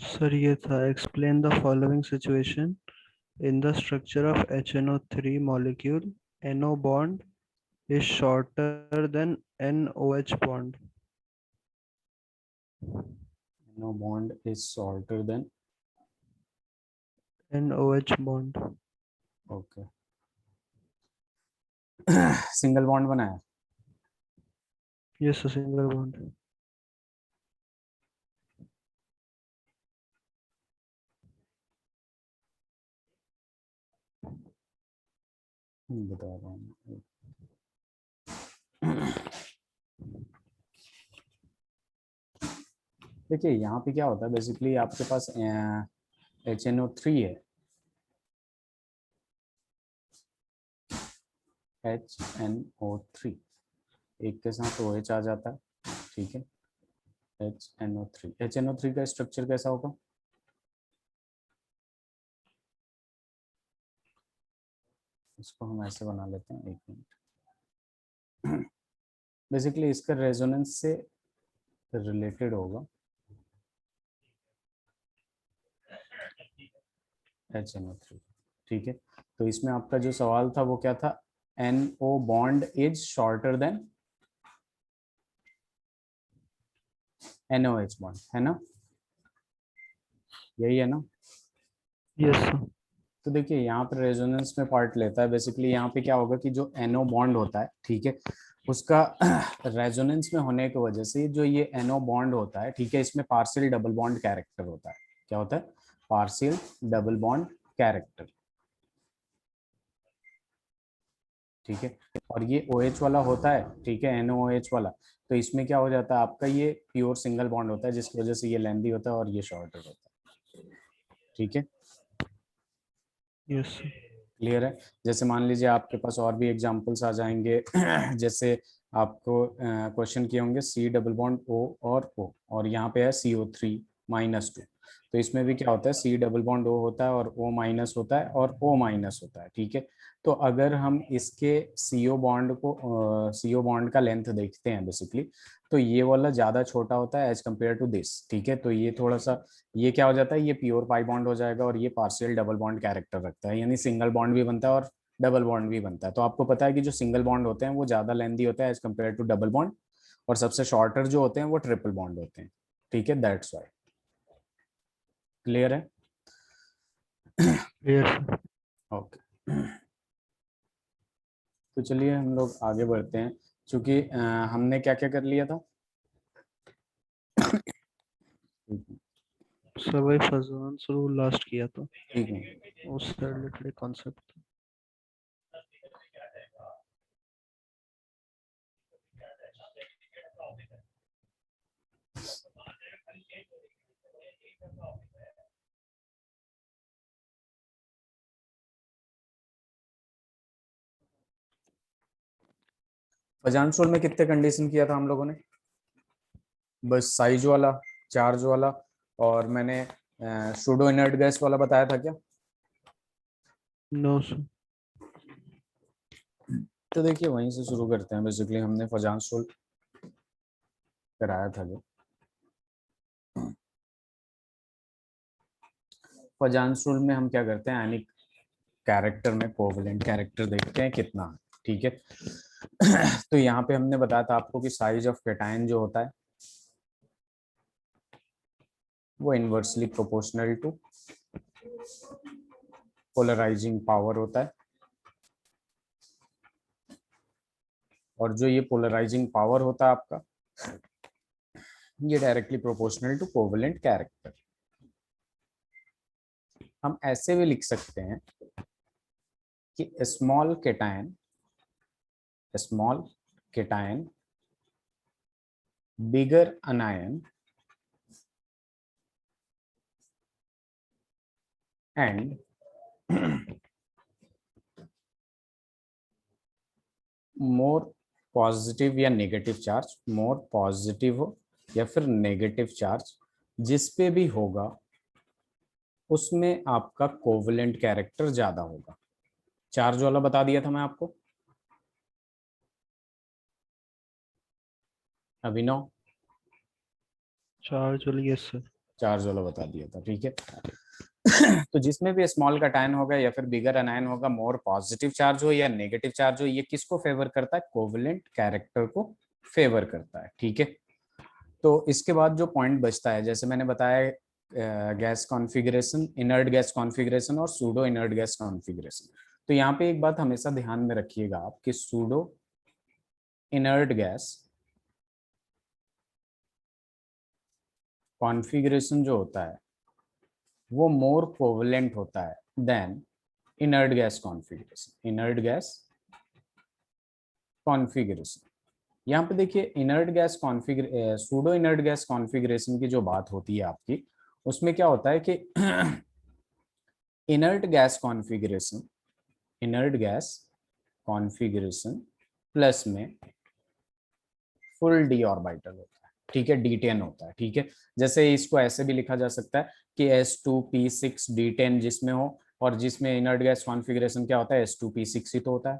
Sir ये था, explain the following situation in the structure of HNO3 molecule. NO bond is shorter than NOH bond. NO bond is shorter than NOH bond. Okay single bond बनाया Yes, a single bond. बता रहा हूँ देखिए यहाँ पे क्या होता है बेसिकली आपके पास HNO3 है HNO3 एक के साथ OH आ जाता है ठीक है HNO3 का स्ट्रक्चर कैसा होगा इसको हम ऐसे बना लेते हैं एक मिनट बेसिकली इसका रेजोनेंस से रिलेटेड होगा HNO3 ठीक है तो इसमें आपका जो सवाल था वो क्या था NO bond is shorter than NOH bond है ना यही है ना Yes, sir. तो देखिए यहाँ पर रेजोनेंस में पार्ट लेता है बेसिकली यहाँ पे क्या होगा कि जो NO बॉन्ड होता है ठीक है उसका रेजोनेंस में होने की वजह से जो ये NO बॉन्ड होता है ठीक है इसमें पार्शियल डबल बॉन्ड कैरेक्टर होता है क्या होता है पार्शियल डबल बॉन्ड कैरेक्टर ठीक है और ये OH वाला होता है ठीक है NOH वाला तो इसमें क्या हो जाता है आपका ये प्योर सिंगल बॉन्ड होता है जिसकी वजह से ये लेंथी होता है और ये शॉर्टर होता है ठीक है Yes, sir. क्लियर है जैसे मान लीजिए आपके पास और भी एग्जांपल्स आ जाएंगे जैसे आपको क्वेश्चन किए होंगे C डबल बॉन्ड O और O और यहाँ पे है CO3-2 तो इसमें भी क्या होता है C डबल बॉन्ड O होता है और O माइनस होता है और O माइनस होता है ठीक है तो अगर हम इसके CO बॉन्ड का लेंथ देखते हैं बेसिकली तो ये वाला ज्यादा छोटा होता है एज कम्पेयर टू दिस ठीक है तो ये थोड़ा सा ये क्या हो जाता है ये प्योर पाई बॉन्ड हो जाएगा और ये पार्शियल डबल बॉन्ड कैरेक्टर रखता है यानी सिंगल बॉन्ड भी बनता है और डबल बॉन्ड भी बनता है तो आपको पता है कि जो सिंगल बॉन्ड होते हैं वो ज्यादा लेंथी होता है as compare to double bond और सबसे शॉर्टर जो होते हैं वो ट्रिपल बॉन्ड होते हैं ठीक है दैट्स वाई क्लियर है Yes, sir. ओके तो चलिए हम लोग आगे बढ़ते हैं क्योंकि हमने क्या क्या कर लिया था सर वही फजवान रूल लास्ट किया था, ठीक है उससे रिलेटेड कॉन्सेप्ट। पजान सोल में कितने कंडीशन किया था हम लोगों ने बस साइज वाला चार्ज वाला और मैंने सूडो इनर्ट गैस वाला बताया था क्या नो सर। तो देखिए वहीं से शुरू करते हैं बेसिकली हमने फजान सोल कराया था जो फजान सोल में हम क्या करते हैं एनिक कैरेक्टर में कोवलेंट कैरेक्टर देखते हैं कितना है ठीक है तो यहाँ पे हमने बताया था आपको कि साइज ऑफ कैटायन जो होता है वो inversely proportional to polarising power होता है और जो ये पोलराइजिंग पावर होता है आपका ये directly proportional to covalent character हम ऐसे भी लिख सकते हैं कि small cation bigger anion and more positive या नेगेटिव चार्ज मोर पॉजिटिव हो या फिर नेगेटिव चार्ज जिस पे भी होगा उसमें आपका कोवलेंट कैरेक्टर ज्यादा होगा चार्ज वाला बता दिया था मैं आपको अभिनव चार्ज वाली, यस सर। चार्ज वाला बता दिया था, ठीक है। तो जिसमें भी स्मॉल कटायन होगा या फिर बिगर अनायन होगा, मोर पॉजिटिव चार्ज हो या नेगेटिव चार्ज हो, ये किसको फेवर करता है, कोवेलेंट कैरेक्टर को फेवर करता है, ठीक है। तो इसके बाद जो पॉइंट बचता है, जैसे मैंने बताया, gas configuration, inert gas configuration और सूडो इनर्ट गैस कॉन्फ़िगरेशन। तो यहाँ पे एक बात हमेशा ध्यान में रखिएगा आप कि सूडो इनर्ट गैस कॉन्फ़िगरेशन जो होता है वो मोर कोवेलेंट होता है then inert gas configuration. Inert gas configuration, यहाँ पे देखिए, inert gas configure pseudo inert gas configuration की जो बात होती है आपकी, उसमें क्या होता है कि inert gas configuration, inert gas configuration plus में फुल डी ऑर्बिटल होता है, ठीक है, D10 होता है, ठीक है। जैसे इसको ऐसे भी लिखा जा सकता है कि S2P6D10 जिसमें हो, और जिसमें इनर्ट गैस कॉन्फ़िगरेशन क्या होता है, S2P6 ही तो होता है।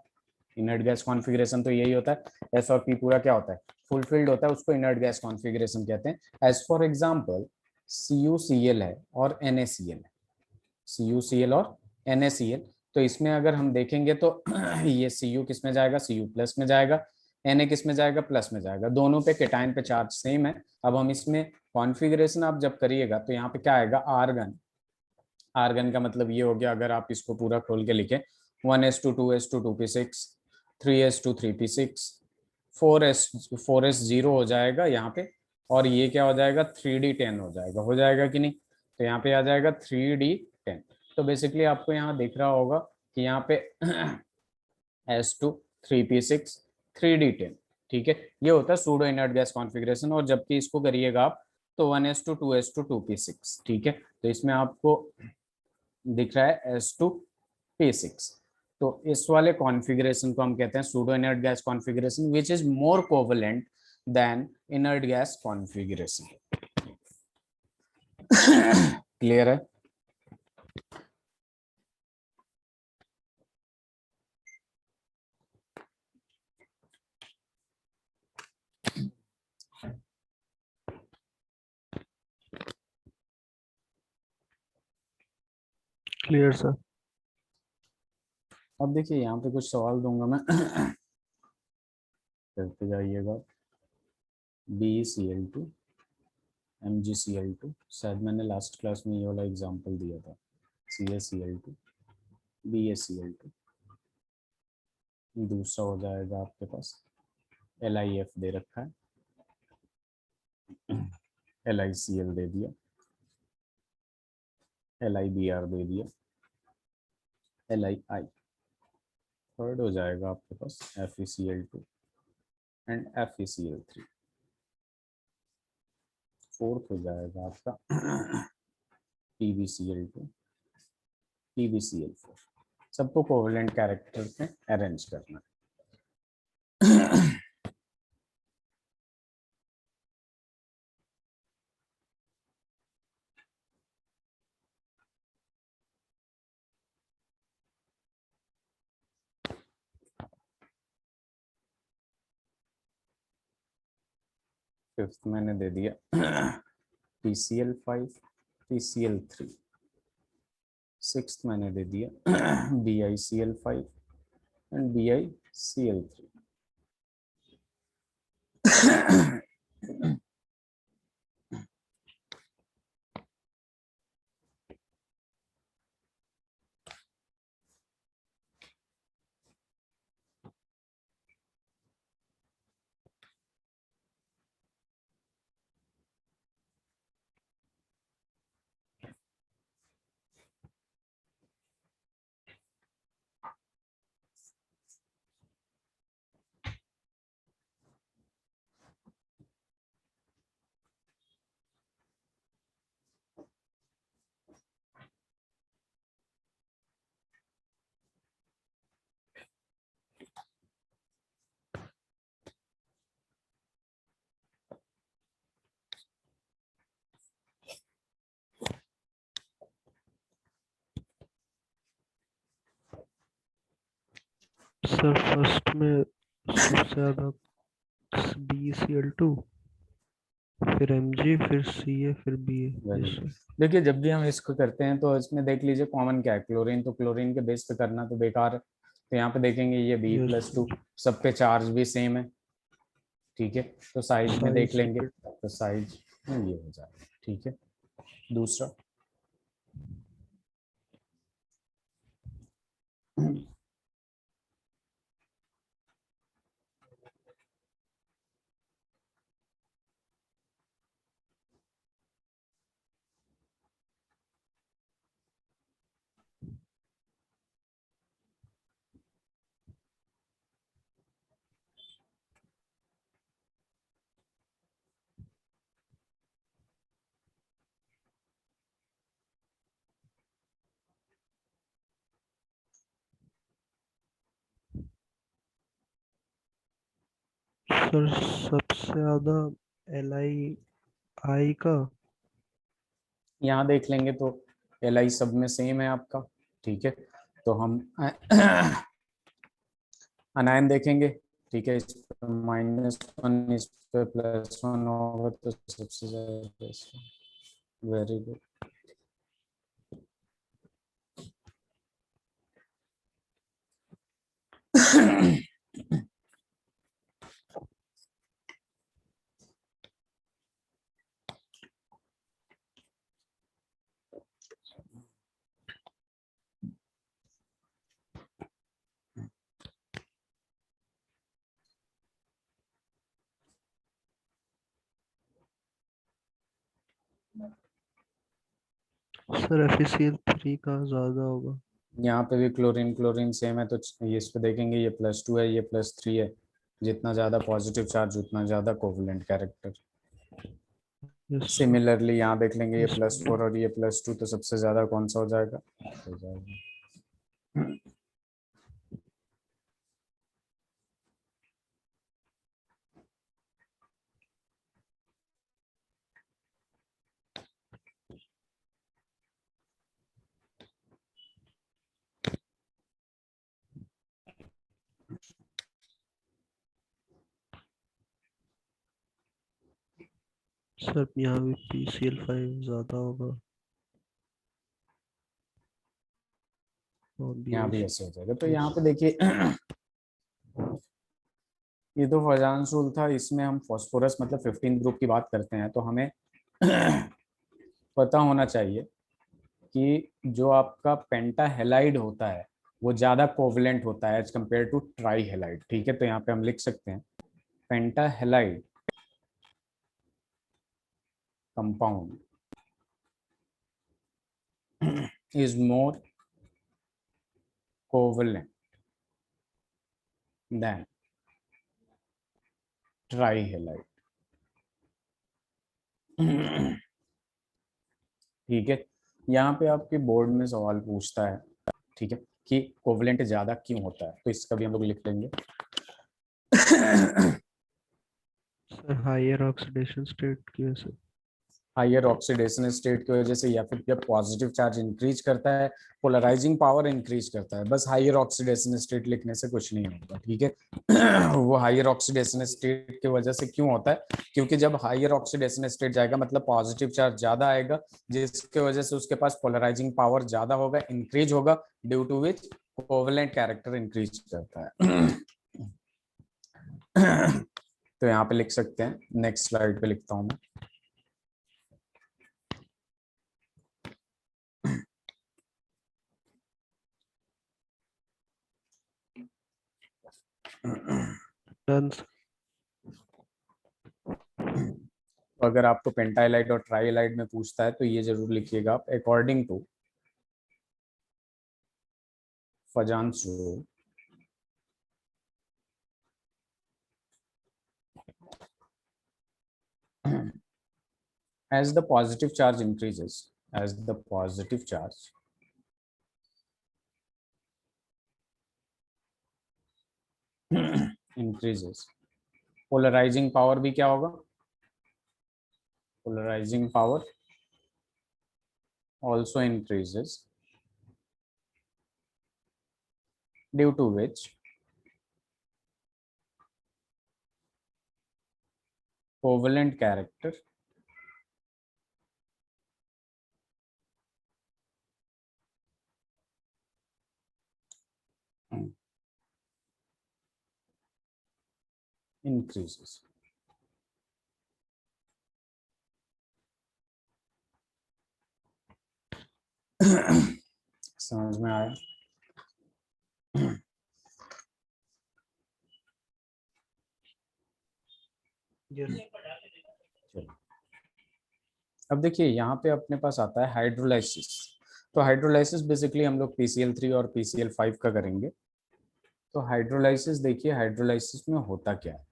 इनर्ट गैस कॉन्फ़िगरेशन तो यही होता है, S और P पूरा क्या होता है, फुलफिल्ड होता है, उसको इनर्ट गैस कॉन्फ़िगरेशन कहते हैं। एज फॉर एग्जांपल CuCl है और NaCl है, CuCl और NaCl। तो इसमें अगर हम देखेंगे तो ये Cu किस में जाएगा, Cu प्लस में जाएगा, Na किस में जाएगा, प्लस में जाएगा। दोनों पे केटाइन पे चार्ज सेम है। अब हम इसमें कॉन्फ़िगरेशन आप जब करिएगा तो यहाँ पे क्या आएगा, आर्गन। आर्गन का मतलब ये हो गया, अगर आप इसको पूरा खोल के लिखें, 1s2 2s2 2p6, 3s2 3p6, 4s 0 हो जाएगा यहाँ पे, और ये क्या हो जाएगा, 3d10 हो जाएगा कि नहीं। तो यहाँ पे आ जाएगा 3d10। तो बेसिकली आपको यहाँ दिख रहा होगा कि यहाँ पे S2 3p6 3d10, ठीक है, ये होता है सूडो इनर्ट गैस कॉन्फ़िगरेशन। और जबकि इसको करिएगा आप तो 1s2 2s2 2p6, ठीक है। तो इसमें आपको दिख रहा है S2P6। तो इस वाले कॉन्फ़िगरेशन को हम कहते हैं pseudo inert gas configuration, which is more covalent than inert gas configuration. Clear है? Clear sir. अब देखिए यहाँ पे कुछ सवाल दूंगा मैं, करते जाइएगा। BeCl2 MgCl2, शायद मैंने लास्ट क्लास में ये वाला एग्जांपल दिया था, CaCl2 BaCl2। दूसरा हो जाएगा आपके पास LiF दे रखा है, LiCl दे दिया, LiBr दे दिया, LiI। थर्ड हो जाएगा आपके पास FeCl2 एंड FeCl3। फोर्थ हो जाएगा आपका PbCl2 PbCl4। सबको कोवेलेंट कैरेक्टर में अरेंज करना है। फिफ्थ मैंने दे दिया PCl5 PCl3। सिक्स्थ मैंने दे दिया BiCl5 and BiCl3। Sir first में सबसे ज्यादा BeCl2। फिर Mg, फिर Ca, फिर Ba। Very yes good. Sir. देखिए जब भी हम इसको करते हैं तो इसमें देख लीजिए कॉमन क्या है, क्लोरीन, तो क्लोरीन के बेस पे करना तो बेकार है, तो यहाँ पे देखेंगे ये यस B+2, सर। सब पे चार्ज भी सेम है, ठीक है, तो साइज में देख साइज लेंगे, रिपीट। तो साइज में ये हो जाएगा, ठीक है। दूसरा सर सबसे ज्यादा Li का। यहाँ देख लेंगे तो Li सब में सेम है आपका, ठीक है, तो हम अनायन देखेंगे, ठीक है, इस पर -1, इस पे +1 होगा तो सबसे ज्यादा, वेरी गुड। सर FeCl3 का ज्यादा होगा। यहाँ पे भी क्लोरीन क्लोरीन सेम है, तो ये इस पे देखेंगे ये +2 है, ये +3 है, जितना ज्यादा पॉजिटिव चार्ज उतना ज्यादा covalent character. Yes sir. Similarly यहाँ देख लेंगे ये यस +4 और ये +2, तो सबसे ज्यादा कौन सा हो जाएगा, हो जाएगा। सर यहाँ भी PCl5 ज्यादा होगा। और यहाँ भी BiC। ऐसे हो जाएगा, तो यहाँ यस। पे देखिए ये तो फजान रूल था, इसमें हम फास्फोरस मतलब 15 ग्रुप की बात करते हैं, तो हमें पता होना चाहिए कि जो आपका पेंटा हेलाइड होता है वो ज्यादा कोवलेंट होता है as compare to tri halide, ठीक है, तो यहाँ पे हम लिख सकते हैं penta halide compound is more covalent than trihalide। ठीक है, यहाँ पे आपके बोर्ड में सवाल पूछता है, ठीक है, कि कोवलेंट ज्यादा क्यों होता है, तो इसका भी हम लोग लिख लेंगे। सर हायर ऑक्सीडेशन स्टेट की वजह से। हायर ऑक्सीडेशन स्टेट की वजह से, या फिर जब पॉजिटिव चार्ज इंक्रीज करता है पोलराइजिंग पावर इंक्रीज करता है, बस हायर ऑक्सीडेशन स्टेट लिखने से कुछ नहीं होगा, ठीक है। वो हायर ऑक्सीडेशन स्टेट की वजह से क्यों होता है, क्योंकि जब हायर ऑक्सीडेशन स्टेट जाएगा मतलब पॉजिटिव चार्ज ज्यादा आएगा, जिसकी वजह से उसके पास पोलराइजिंग पावर ज्यादा होगा, इंक्रीज होगा, due to which covalent character increase करता है। तो यहाँ पे लिख सकते हैं, नेक्स्ट स्लाइड पे लिखता हूँ मैं। डन। तो अगर आपको पेंटाइलाइड और ट्राइलाइड में पूछता है तो ये जरूर लिखिएगा आप, according to Fajans rule, as the positive charge increases, as the positive charge increases, polarising power भी क्या होगा, polarising power also increases, due to which covalent character increases. समझ में आया? अब देखिए यहाँ पे अपने पास आता है हाइड्रोलाइसिस। तो हाइड्रोलाइसिस बेसिकली हम लोग PCl3 और PCl5 का करेंगे। तो हाइड्रोलाइसिस देखिए, हाइड्रोलाइसिस में होता क्या है।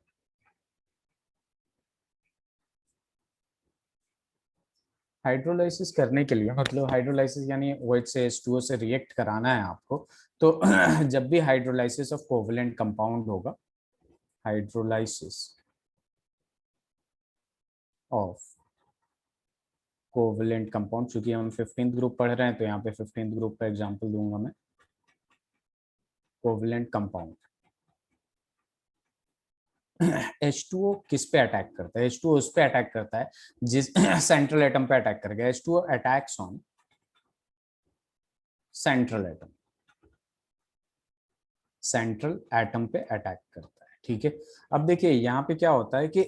हाइड्रोलाइसिस करने के लिए मतलब हाइड्रोलाइसिस यानी OH से H2O से रिएक्ट कराना है आपको। तो जब भी हाइड्रोलाइसिस ऑफ कोवेलेंट कंपाउंड होगा, हाइड्रोलाइसिस ऑफ कोवेलेंट कंपाउंड, चूंकि हम 15th ग्रुप पढ़ रहे हैं तो यहाँ पे 15th ग्रुप का एग्जांपल दूंगा मैं। कोवेलेंट कंपाउंड H2O किस पे अटैक करता है? H2O उस पे अटैक करता है जिस सेंट्रल एटम पे अटैक करेगा। H2O attacks on central atom, central atom पे अटैक करता है, ठीक है। अब देखिए यहाँ पे क्या होता है कि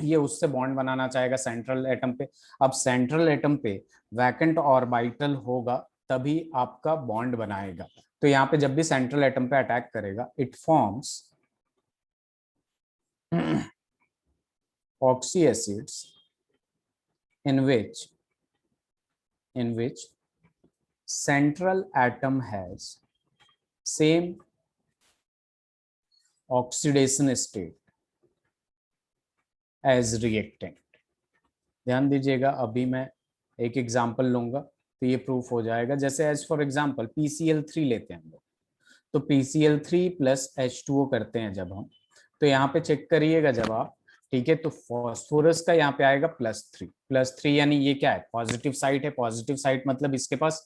ये उससे बॉन्ड बनाना चाहेगा सेंट्रल एटम पे। अब सेंट्रल एटम पे वैकेंट ऑर्बिटल होगा तभी आपका बॉन्ड बनाएगा। तो यहाँ पे जब भी सेंट्रल एटम पे अटैक करेगा, it forms oxy acids in which central atom has same oxidation state as reactant। ध्यान दीजिएगा, अभी मैं एक एग्जांपल लूंगा तो ये प्रूफ हो जाएगा। जैसे एज फॉर एग्जांपल PCl3 लेते हैं हम लोग, तो PCl3 प्लस H2O करते हैं जब हम, तो यहाँ पे चेक करिएगा जब आप, ठीक है, तो फॉस्फोरस का यहाँ पे आएगा +3 यानी ये क्या है? पॉजिटिव साइड है। पॉजिटिव साइड मतलब इसके पास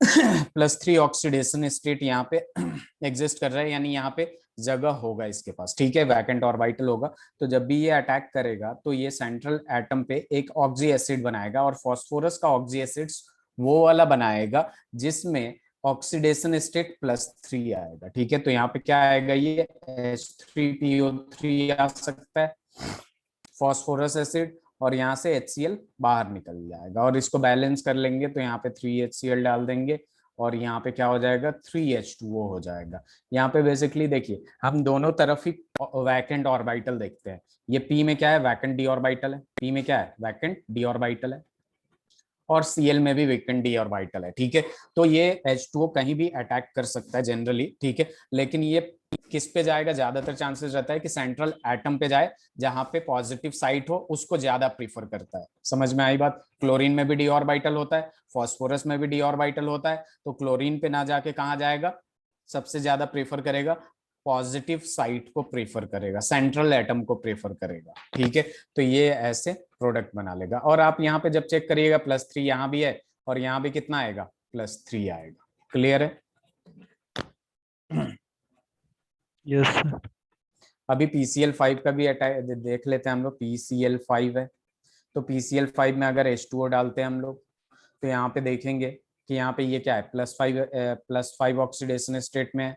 +3 ऑक्सीडेशन स्टेट यहाँ पे एग्जिस्ट कर रहा है, यानी यहाँ पे जगह होगा इसके पास, ठीक है, वैकेंट ऑर्बिटल होगा। तो जब भी ये अटैक करेगा तो ये सेंट्रल एटम पे एक ऑक्सी एसिड बनाएगा, और फॉस्फोरस का ऑक्सी एसिड वो वाला बनाएगा जिसमें ऑक्सीडेशन स्टेट +3 आएगा, ठीक है। तो यहाँ पे क्या आएगा? ये H3PO3 आ सकता है, फॉस्फोरस एसिड, और यहाँ से HCl बाहर निकल जाएगा, और इसको बैलेंस कर लेंगे तो यहाँ पे 3HCl डाल देंगे, और यहाँ पे क्या हो जाएगा? 3H2O हो जाएगा। यहाँ पे बेसिकली देखिए हम दोनों तरफ ही वैकेंट ऑर्बिटल देखते हैं। ये P में क्या है? वैकेंट डी ऑर्बिटल है। P में क्या है? वैकेंट डी ऑर्बिटल है, और Cl में भी वैकेंट डी ऑर्बिटल है, ठीक है। तो ये H2O कहीं भी अटैक कर सकता है जनरली, ठीक है, लेकिन ये किस पे जाएगा? ज्यादातर चांसेस रहता है कि सेंट्रल एटम पे जाए, जहां पे पॉजिटिव साइट हो उसको ज्यादा प्रीफर करता है। समझ में आई बात? क्लोरीन में भी डी ऑर्बिटल होता है, फॉस्फोरस में भी डी ऑर्बिटल होता है, तो क्लोरीन पे ना जाके कहाँ जाएगा? सबसे ज्यादा प्रीफर करेगा पॉजिटिव साइट को प्रेफर करेगा, सेंट्रल एटम को प्रेफर करेगा, ठीक है। तो ये ऐसे प्रोडक्ट बना लेगा। और आप यहाँ पे जब चेक करिएगा +3 यहाँ भी है, और यहाँ भी कितना आएगा? +3 आएगा। क्लियर है? Yes sir. अभी PCl5 का भी देख लेते हैं हम लोग। PCl5 है, तो PCl5 में अगर H2O डालते हैं हम लोग, तो यहाँ पे देखेंगे कि यहाँ पे ये क्या है? +5 ऑक्सीडेशन स्टेट में है,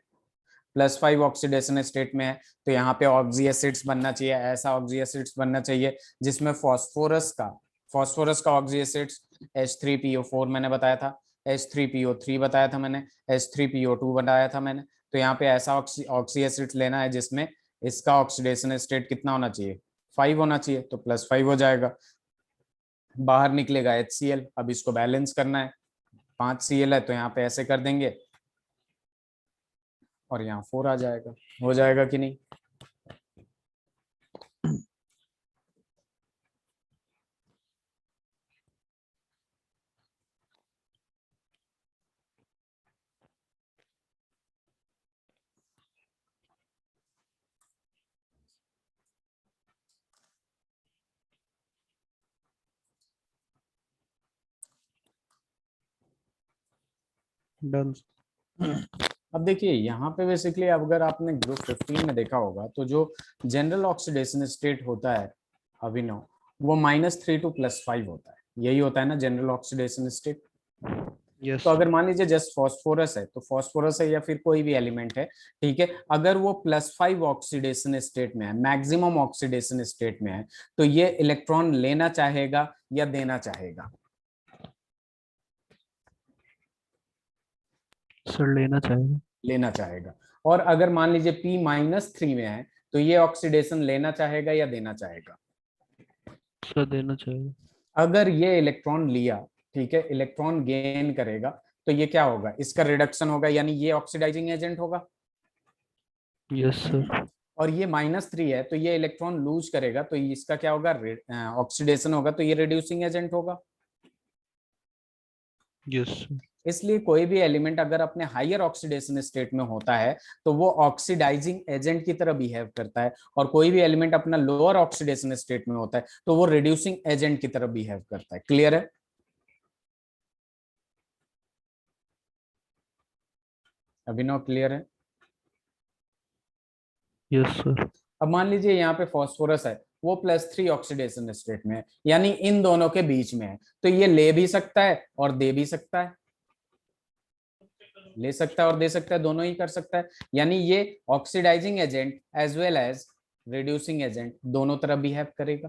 +5 ऑक्सीडेशन स्टेट में है। तो यहाँ पे ऑक्सी एसिड्स बनना चाहिए, ऐसा ऑक्सी एसिड्स बनना चाहिए जिसमें फॉस्फोरस का ऑक्सी एसिड्स H3PO4 मैंने बताया था, H3PO3 बताया था मैंने, H3PO2 बताया था मैंने। तो यहाँ पे ऐसा ऑक्सी एसिड्स लेना है जिसमें इसका ऑक्सीडेशन स्टेट कितना होना चाहिए? 5 होना चाहिए, तो +5 हो जाएगा। बाहर निकलेगा HCl। अब इसको बैलेंस करना है, 5 Cl है तो यहाँ पे ऐसे कर देंगे, और यहाँ 4 आ जाएगा। हो जाएगा कि नहीं? डन। अब देखिए यहाँ पे बेसिकली अगर आपने ग्रुप 15 में देखा होगा तो जो जनरल ऑक्सीडेशन स्टेट होता है अभिनव, वो -3 to +5 होता है। यही होता है ना जनरल ऑक्सीडेशन स्टेट? Yes, तो sir. अगर मान लीजिए जस्ट फॉस्फोरस है, तो फॉस्फोरस है या फिर कोई भी एलिमेंट है, ठीक है, अगर वो +5 ऑक्सीडेशन स्टेट में है, मैक्सिमम ऑक्सीडेशन स्टेट में है, तो ये इलेक्ट्रॉन लेना चाहेगा या देना चाहेगा? सर लेना चाहिए। लेना चाहेगा। और अगर मान लीजिए P-3 में है, तो ये ऑक्सीडेशन लेना चाहेगा या देना चाहेगा? सर देना चाहिए। अगर ये इलेक्ट्रॉन लिया, ठीक है, इलेक्ट्रॉन गेन करेगा, तो ये क्या होगा, इसका रिडक्शन होगा, यानी ये ऑक्सीडाइजिंग एजेंट होगा। Yes sir. और ये -3 है, तो ये इलेक्ट्रॉन लूज करेगा, तो इसका क्या होगा, ऑक्सीडेशन होगा, तो ये रिड्यूसिंग एजेंट होगा। Yes sir. इसलिए कोई भी एलिमेंट अगर अपने हायर ऑक्सीडेशन स्टेट में होता है, तो वो ऑक्सीडाइजिंग एजेंट की तरह बिहेव करता है, और कोई भी एलिमेंट अपना लोअर ऑक्सीडेशन स्टेट में होता है, तो वो रिड्यूसिंग एजेंट की तरह बिहेव करता है। क्लियर है? अभिनव, क्लियर है? Yes sir. अब मान लीजिए यहाँ पे फॉस्फोरस है, वो +3 ऑक्सीडेशन स्टेट में है, यानी इन दोनों के बीच में है, तो ये ले भी सकता है और दे भी सकता है। ले सकता है और दे सकता है, दोनों ही कर सकता है, यानी ये oxidising agent as well as reducing agent दोनों तरह बिहेव करेगा।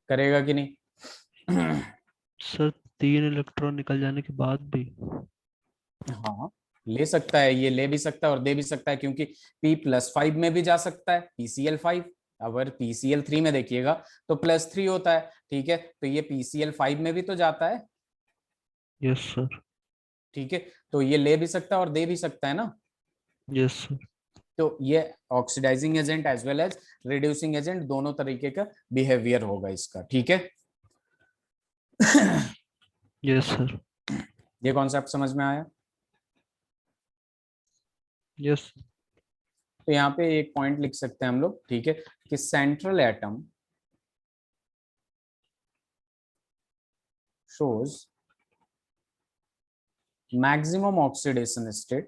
करेगा कि नहीं? सर 3 इलेक्ट्रॉन निकल जाने के बाद भी। हाँ, ले सकता है, ये ले भी सकता है और दे भी सकता है, क्योंकि P+5 में भी जा सकता है, PCl5। अगर PCl3 में देखिएगा तो +3 होता है, ठीक है, तो ये PCl5 में भी तो जाता है, यस सर। ठीक है, तो ये ले भी सकता है और दे भी सकता है ना। Yes sir. तो ये oxidising agent as well as reducing agent दोनों तरीके का बिहेवियर होगा इसका, ठीक है। Yes sir. ये कॉन्सेप्ट समझ में आया? यस। तो यहाँ पे एक पॉइंट लिख सकते हैं हम लोग, ठीक है, कि central atom shows maximum oxidation state.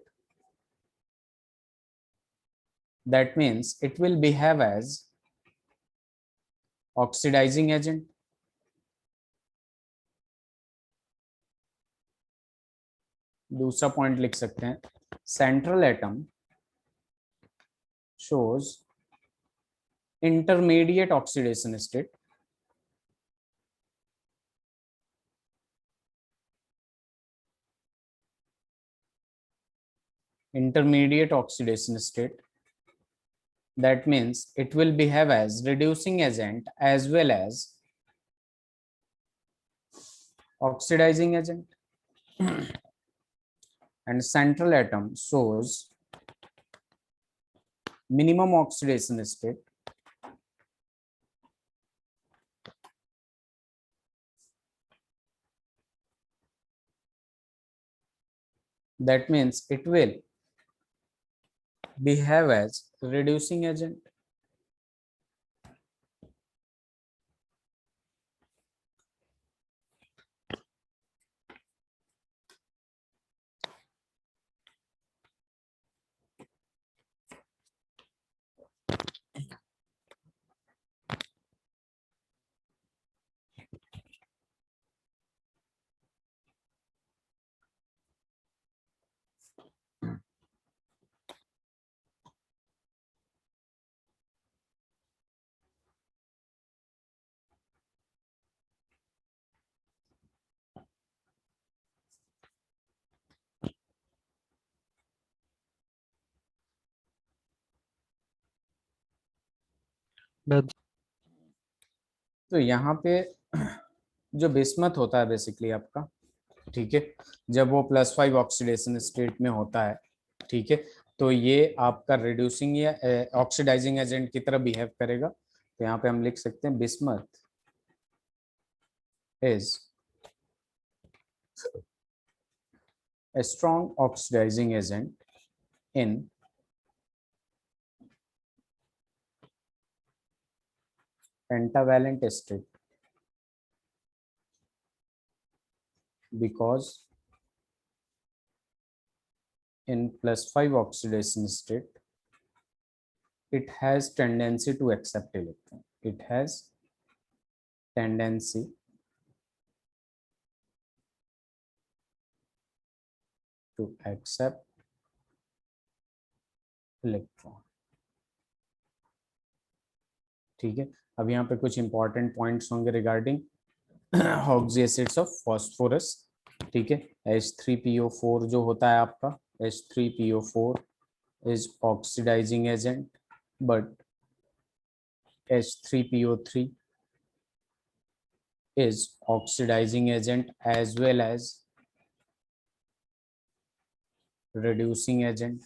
That means it will behave as oxidizing agent. दूसरा पॉइंट लिख सकते हैं, central atom shows intermediate oxidation state. Intermediate oxidation state. That means it will behave as reducing agent as well as oxidizing agent. And central atom shows minimum oxidation state. That means it will behave as reducing agent. That's तो यहाँ पे जो bismuth होता है basically आपका, ठीक है, जब वो +5 ऑक्सीडेशन स्टेट में होता है, ठीक है, तो ये आपका रिड्यूसिंग या ऑक्सीडाइजिंग एजेंट की तरह बिहेव करेगा। तो यहाँ पे हम लिख सकते हैं bismuth is a strong oxidizing agent in pentavalent state because in +5 oxidation state it has tendency to accept electron. It has tendency to accept electron. ठीक है, अब यहाँ पे कुछ इंपॉर्टेंट पॉइंट्स होंगे regarding oxy acids of phosphorus. ठीक है, H3PO4 जो होता है आपका, H3PO4 is oxidizing agent, but H3PO3 is oxidizing agent as well as reducing agent.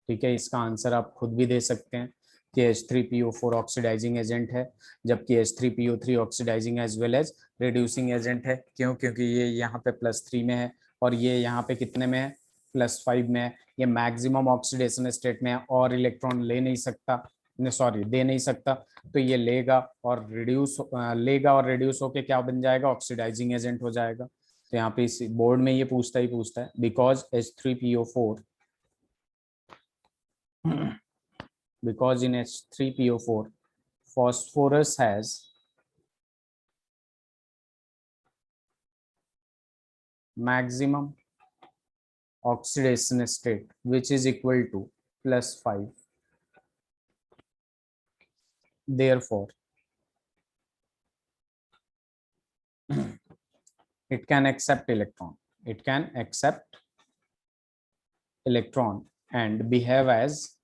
ठीक है, इसका आंसर आप खुद भी दे सकते हैं कि H3PO4 ऑक्सीडाइजिंग एजेंट है, जबकि H3PO3 oxidising as well as reducing agent है. क्यों? क्योंकि ये यहाँ पे +3 में है और ये यहाँ पे कितने में है, +5 में है. ये मैक्सिमम ऑक्सीडेशन स्टेट में है और इलेक्ट्रॉन ले नहीं सकता, सॉरी दे नहीं सकता, तो ये लेगा और रिड्यूस होके क्या बन जाएगा, ऑक्सीडाइजिंग एजेंट हो जाएगा. तो यहाँ पे इस बोर्ड में ये पूछता है because H3PO4 because in H3PO4 phosphorus has maximum oxidation state which is equal to +5. Therefore it can accept electron, and behave as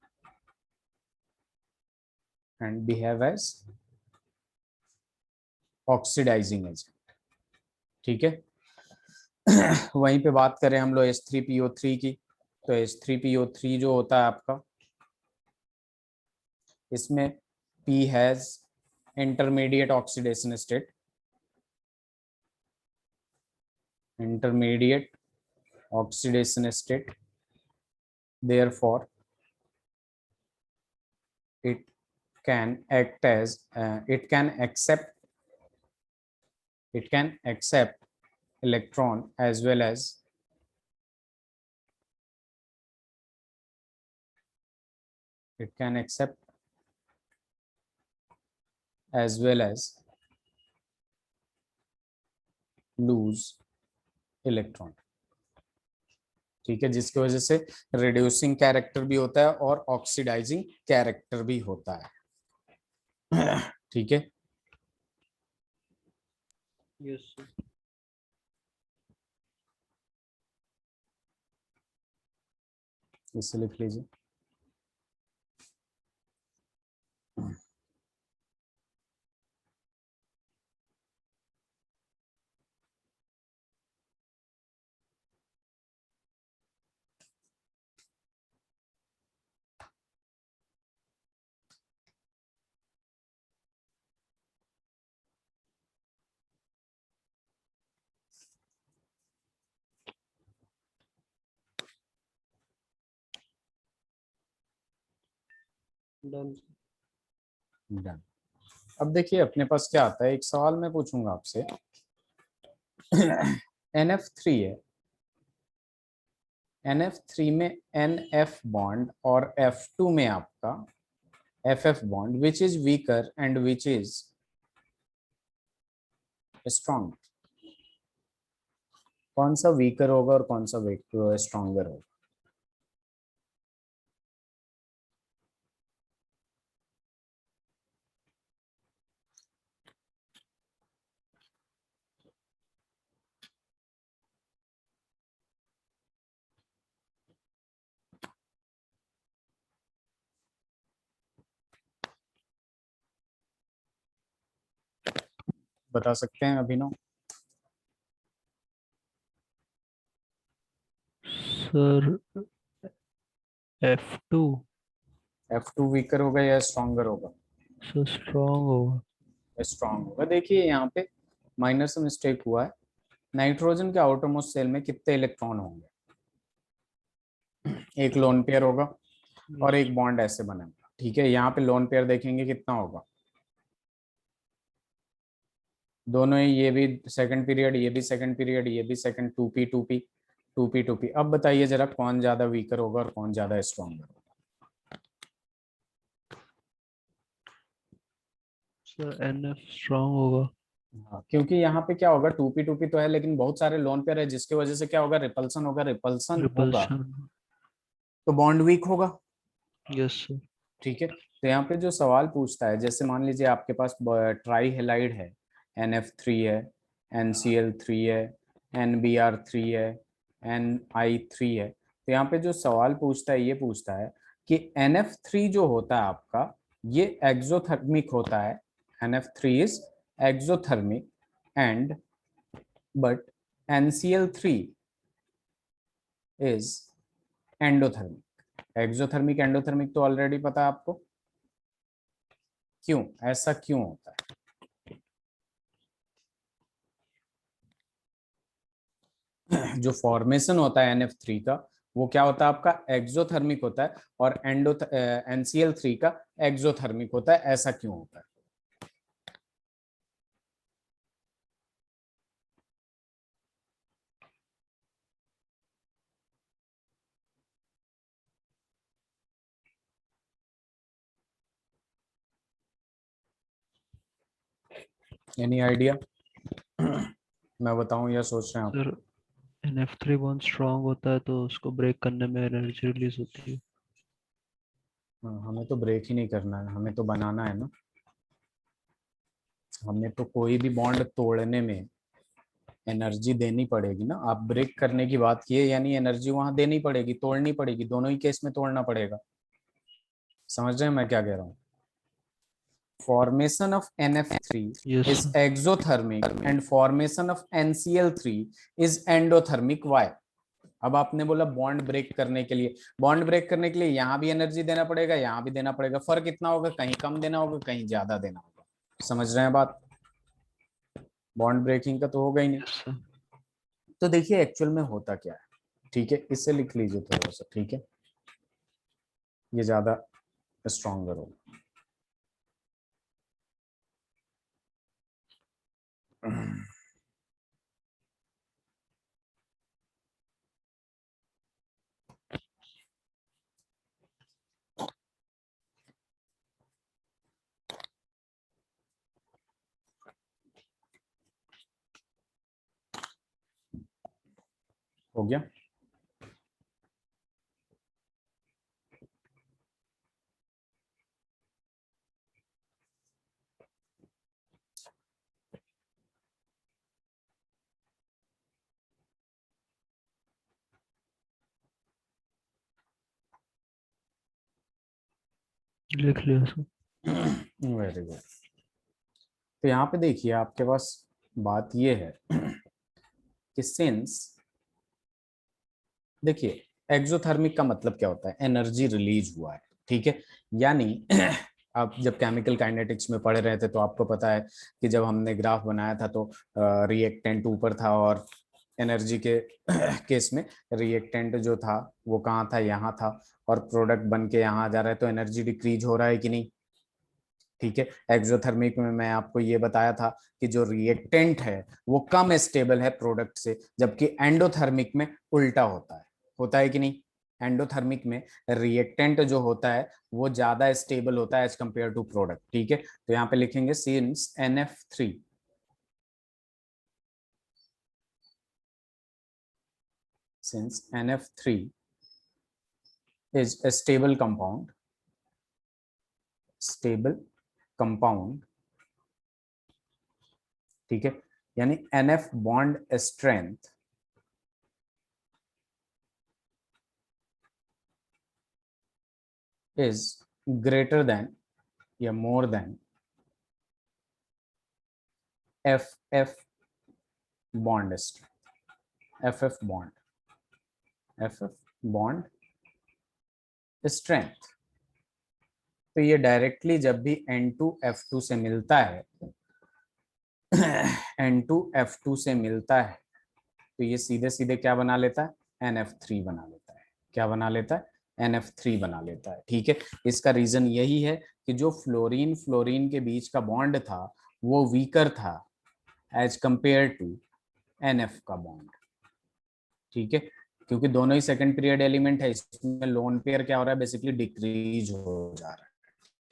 oxidising agent. ठीक है, वहीं पे बात करें हम लोग H3PO3 की, तो H3PO3 जो होता है आपका, इसमें P has intermediate oxidation state, therefore it can accept electron as well as lose electron. ठीक है, जिसकी वजह से रिड्यूसिंग कैरेक्टर भी होता है और ऑक्सीडाइजिंग कैरेक्टर भी होता है. ठीक है, यस सर. इसे लिख लीजिए. डन. डन. अब देखिए अपने पास क्या आता है, एक सवाल मैं पूछूंगा आपसे. NF3 है, NF3 में NF बॉन्ड और F2 में आपका FF bond, which is weaker and which is strong. कौन सा वीकर होगा और कौन सा स्ट्रॉन्गर होगा? बता सकते हैं अभिनव? Sir F2. F2 वीकर होगा या स्ट्रॉन्गर होगा? सर स्ट्रॉन्ग होगा. स्ट्रॉन्ग होगा. देखिए यहाँ पे माइनर से मिस्टेक हुआ है. नाइट्रोजन के आउटरमोस्ट सेल में कितने इलेक्ट्रॉन होंगे? एक लोन पेयर होगा और एक बॉन्ड ऐसे बनेगा. ठीक है, यहाँ पे लोन पेयर देखेंगे कितना होगा, दोनों ही, ये भी सेकंड पीरियड, ये भी सेकंड पीरियड, ये भी second, 2p 2p 2p 2p. अब बताइए जरा कौन ज्यादा वीकर होगा और कौन ज्यादा स्ट्रॉन्गर होगा? सर NF स्ट्रॉन्ग होगा. हाँ, क्योंकि यहाँ पे क्या होगा, 2p तो है लेकिन बहुत सारे लोन पेयर है, जिसकी वजह से क्या होगा, रिपल्सन होगा, रिपल्सन होगा रिपल्शन। तो बॉन्ड वीक होगा। Yes sir. ठीक है, तो यहाँ पे जो सवाल पूछता है, जैसे मान लीजिए आपके पास ट्राई हेलाइड है, NF3 है, NCl3 है, NBr3 है, NI3 है, तो यहाँ पे जो सवाल पूछता है ये पूछता है कि NF3 जो होता है आपका, ये एक्सोथर्मिक होता है, NF3 is exothermic and but NCl3 is endothermic. Exothermic endothermic तो ऑलरेडी पता है आपको, क्यों, ऐसा क्यों होता है? जो फॉर्मेशन होता है NF3 का, वो क्या होता है आपका, एक्सोथर्मिक होता है, और NCl3 का एक्सोथर्मिक होता है, ऐसा क्यों होता है? Any idea? मैं बताऊं या सोच रहे हैं आप? सर NF3 बॉन्ड स्ट्रांग होता है तो उसको ब्रेक करने में एनर्जी रिलीज होती है। हाँ, हमें तो ब्रेक ही नहीं करना है, हमें तो बनाना है ना। हमें तो कोई भी बॉन्ड तोड़ने में एनर्जी देनी पड़ेगी ना। आप ब्रेक करने की बात किए, यानी एनर्जी वहां देनी पड़ेगी, तोड़नी पड़ेगी, दोनों ही केस में तोड़ना पड़ेगा। समझ रहे हैं मैं क्या कह रहा हूँ? Formation of NF3 yes is exothermic and formation of NCl3 is endothermic. Why? अब आपने बोला बॉन्ड ब्रेक करने के लिए, बॉन्ड ब्रेक करने के लिए यहाँ भी एनर्जी देना पड़ेगा, यहाँ भी देना पड़ेगा, फर्क इतना होगा, कहीं कम देना होगा, कहीं ज्यादा देना होगा। समझ रहे हैं बात? बॉन्ड ब्रेकिंग का तो होगा ही नहीं। सर। तो देखिए एक्चुअल में होता क्या है, ठीक है, इससे लिख लीजिए थोड़ा सा, ठीक है, ये ज्यादा स्ट्रॉन्गर होगा। हो गया? लिख लिया सर। Very good. तो यहाँ पे देखिए आपके पास बात ये है कि सिंस, देखिए एक्सोथर्मिक का मतलब क्या होता है, एनर्जी रिलीज हुआ है, ठीक है। यानी आप जब केमिकल काइनेटिक्स में पढ़े रहे थे तो आपको पता है कि जब हमने ग्राफ बनाया था तो रिएक्टेंट ऊपर था, और एनर्जी के केस में रिएक्टेंट जो था वो कहाँ था, यहाँ था, और प्रोडक्ट बन के यहाँ आ जा रहा है, तो एनर्जी डिक्रीज हो रहा है कि नहीं? ठीक है, एक्सोथर्मिक में मैं आपको ये बताया था कि जो रिएक्टेंट है वो कम स्टेबल है प्रोडक्ट से, जबकि एंडोथर्मिक में उल्टा होता है कि नहीं? एंडोथर्मिक में रिएक्टेंट जो होता है वो ज्यादा स्टेबल होता है एज कंपेयर टू प्रोडक्ट, ठीक है। तो यहाँ पे लिखेंगे since NF3 since NF3 is a stable compound, ठीक है, यानी NF bond strength is greater than या more than FF bond strength, FF bond strength। तो ये डायरेक्टली जब भी N2F2 से मिलता है N2F2 से मिलता है तो ये सीधे सीधे क्या बना लेता है, NF3 बना लेता है। क्या बना लेता है, NF3 बना लेता है, ठीक है। इसका रीजन यही है कि जो फ्लोरीन फ्लोरीन के बीच का बॉन्ड था वो वीकर था एज कंपेयर टू NF का बॉन्ड, ठीक है, क्योंकि दोनों ही सेकंड पीरियड एलिमेंट है, इसमें लोन पेयर क्या हो रहा है, बेसिकली डिक्रीज हो जा रहा है,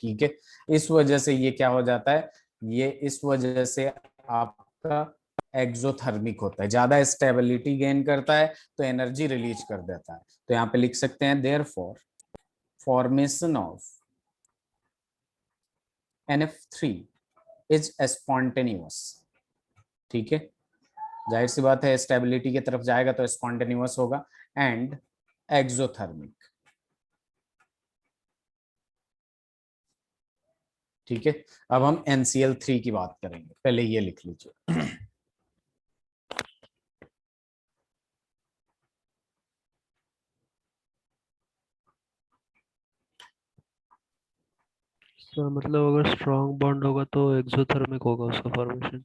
ठीक है। इस वजह से ये क्या हो जाता है, ये इस वजह से आपका एक्सोथर्मिक होता है, ज्यादा स्टेबिलिटी गेन करता है तो एनर्जी रिलीज कर देता है। तो यहाँ पे लिख सकते हैं therefore formation of NF3 is spontaneous. ठीक है, जाहिर सी बात है स्टेबिलिटी की तरफ जाएगा तो स्पॉन्टेनियस होगा, एंड एक्सोथर्मिक। ठीक है, अब हम NCl3 की बात करेंगे, पहले ये लिख लीजिए। सर मतलब अगर स्ट्रॉन्ग बॉन्ड होगा तो एक्सोथर्मिक होगा उसका फॉर्मेशन।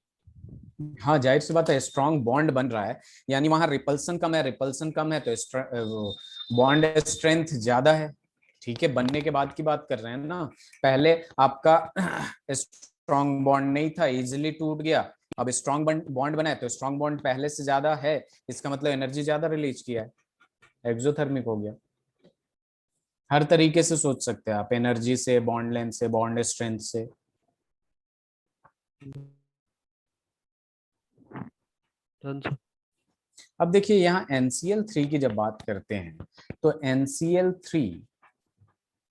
हाँ जाहिर सी बात है, स्ट्रॉन्ग बॉन्ड बन रहा है, यानी वहां रिपल्सन कम है, रिपल्सन कम है तो बॉन्ड स्ट्रेंथ ज्यादा है। ठीक है, बनने के बाद की बात कर रहे हैं ना, पहले आपका स्ट्रॉन्ग बॉन्ड नहीं था, इजिली टूट गया, अब स्ट्रॉन्ग बॉन्ड बना है तो स्ट्रॉन्ग बॉन्ड पहले से ज्यादा है, इसका मतलब एनर्जी ज्यादा रिलीज किया है, एक्सोथर्मिक हो गया। हर तरीके से सोच सकते हैं आप, एनर्जी से, बॉन्ड लेंथ से, बॉन्ड स्ट्रेंथ से। Done sir. अब देखिए यहाँ NCl3 की जब बात करते हैं तो NCl3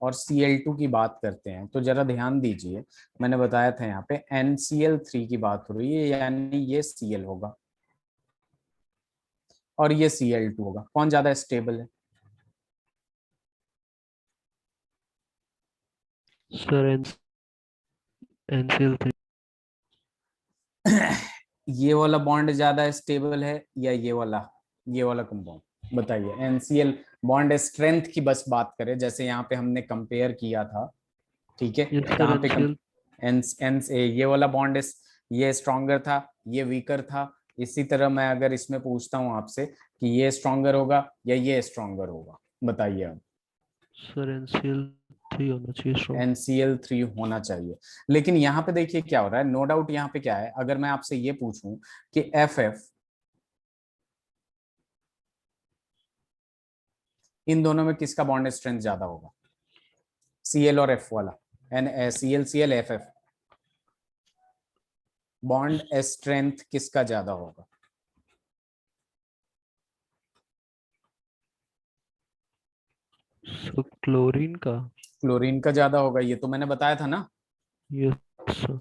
और Cl2 की बात करते हैं तो जरा ध्यान दीजिए, मैंने बताया था यहाँ पे NCl3 की बात हो रही है, यानी ये Cl होगा और ये Cl2 होगा, कौन ज्यादा स्टेबल है? Sir NCl3। ये वाला बॉन्ड ज्यादा स्टेबल है या ये वाला कंपाउंड? बताइए। NCl बॉन्ड स्ट्रेंथ की बस बात करें, जैसे यहाँ पे हमने कंपेयर किया था, ठीक है, यस सर कहाँ पे NCl। एन एन ये वाला बॉन्ड ये स्ट्रॉन्गर था, ये वीकर था। इसी तरह मैं अगर इसमें पूछता हूँ आपसे कि ये स्ट्रॉन्गर होगा या ये स्ट्रॉन्गर होगा, बताइए अब। सर NCl3 होना चाहिए स्ट्रॉन्ग। NCl3 होना चाहिए, लेकिन यहाँ पे देखिए क्या हो रहा है, नो डाउट यहाँ पे क्या है, अगर मैं आपसे ये पूछूं कि FF इन दोनों में किसका बॉन्ड स्ट्रेंथ ज्यादा होगा, Cl और F वाला, Cl FF, बॉन्ड स्ट्रेंथ किसका ज्यादा होगा? सर क्लोरीन का। क्लोरीन का ज्यादा होगा, ये तो मैंने बताया था ना। Yes sir.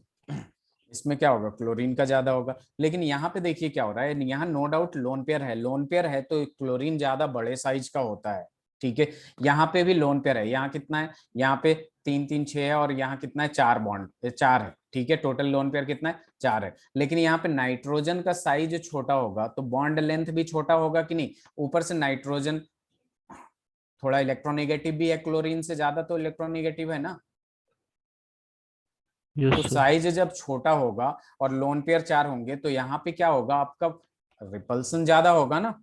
इसमें क्या होगा, क्लोरीन का ज्यादा होगा। लेकिन यहाँ पे देखिए क्या हो रहा है, यहाँ नो डाउट लोन पेयर है, लोन पेयर है तो क्लोरीन ज्यादा बड़े साइज का होता है। ठीक है, यहाँ पे भी लोन पेयर है, यहाँ कितना है, यहाँ पे 3 3 6 है और यहाँ कितना है, 4 बॉन्ड, 4 है। ठीक है, टोटल लोन पेयर कितना है, 4 है। लेकिन यहाँ पे नाइट्रोजन का साइज छोटा होगा तो बॉन्ड लेंथ भी छोटा होगा कि नहीं, ऊपर से नाइट्रोजन थोड़ा इलेक्ट्रोनेगेटिव भी है, क्लोरीन से ज्यादा तो इलेक्ट्रोनेगेटिव है ना। यस तो सर। साइज जब छोटा होगा और लोन पेयर 4 होंगे तो यहाँ पे क्या होगा, आपका रिपल्सन ज्यादा होगा ना,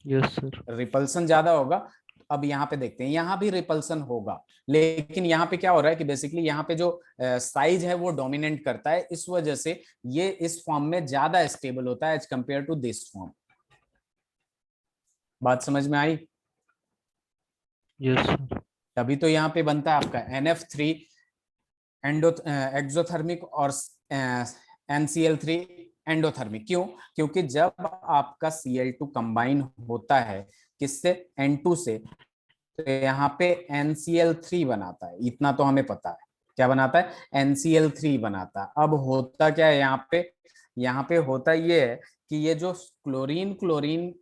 यस सर। रिपल्सन ज्यादा होगा। अब यहाँ पे देखते हैं, यहाँ भी रिपल्सन होगा, लेकिन यहाँ पे क्या हो रहा है कि बेसिकली यहाँ पे जो साइज है वो डोमिनेट करता है, इस वजह से ये इस फॉर्म में ज्यादा स्टेबल होता है as compare to this form. बात समझ में आई? Yes sir. तभी तो यहाँ पे बनता है आपका NF3 एक्सोथर्मिक और NCl3 एंडोथर्मिक। क्यों? क्योंकि जब आपका Cl2 कंबाइन होता है किससे, N2 से, तो यहाँ पे NCl3 बनाता है, इतना तो हमें पता है। क्या बनाता है? NCl3 बनाता है। अब होता क्या है यहाँ पे होता ये है कि ये जो क्लोरीन क्लोरीन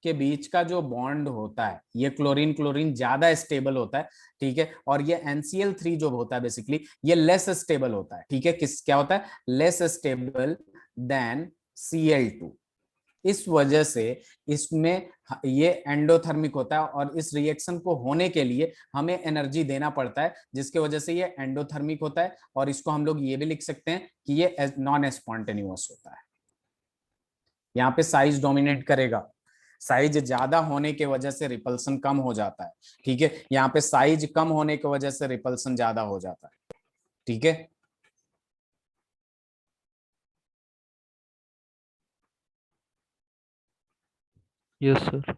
के बीच का जो बॉन्ड होता है, ये क्लोरीन क्लोरीन ज्यादा स्टेबल होता है। ठीक है, और ये NCl3 जो होता है बेसिकली ये लेस स्टेबल होता है। ठीक है, क्या होता है, लेस स्टेबल देन Cl2। इस वजह से इसमें ये एंडोथर्मिक होता है और इस रिएक्शन को होने के लिए हमें एनर्जी देना पड़ता है, जिसकी वजह से ये एंडोथर्मिक होता है। और इसको हम लोग ये भी लिख सकते हैं कि ये नॉन स्पॉन्टेनियस होता है। यहाँ पे साइज डोमिनेट करेगा, साइज ज्यादा होने के वजह से रिपल्सन कम हो जाता है। ठीक है, यहाँ पे साइज कम होने की वजह से रिपल्सन ज्यादा हो जाता है। ठीक है, यस सर।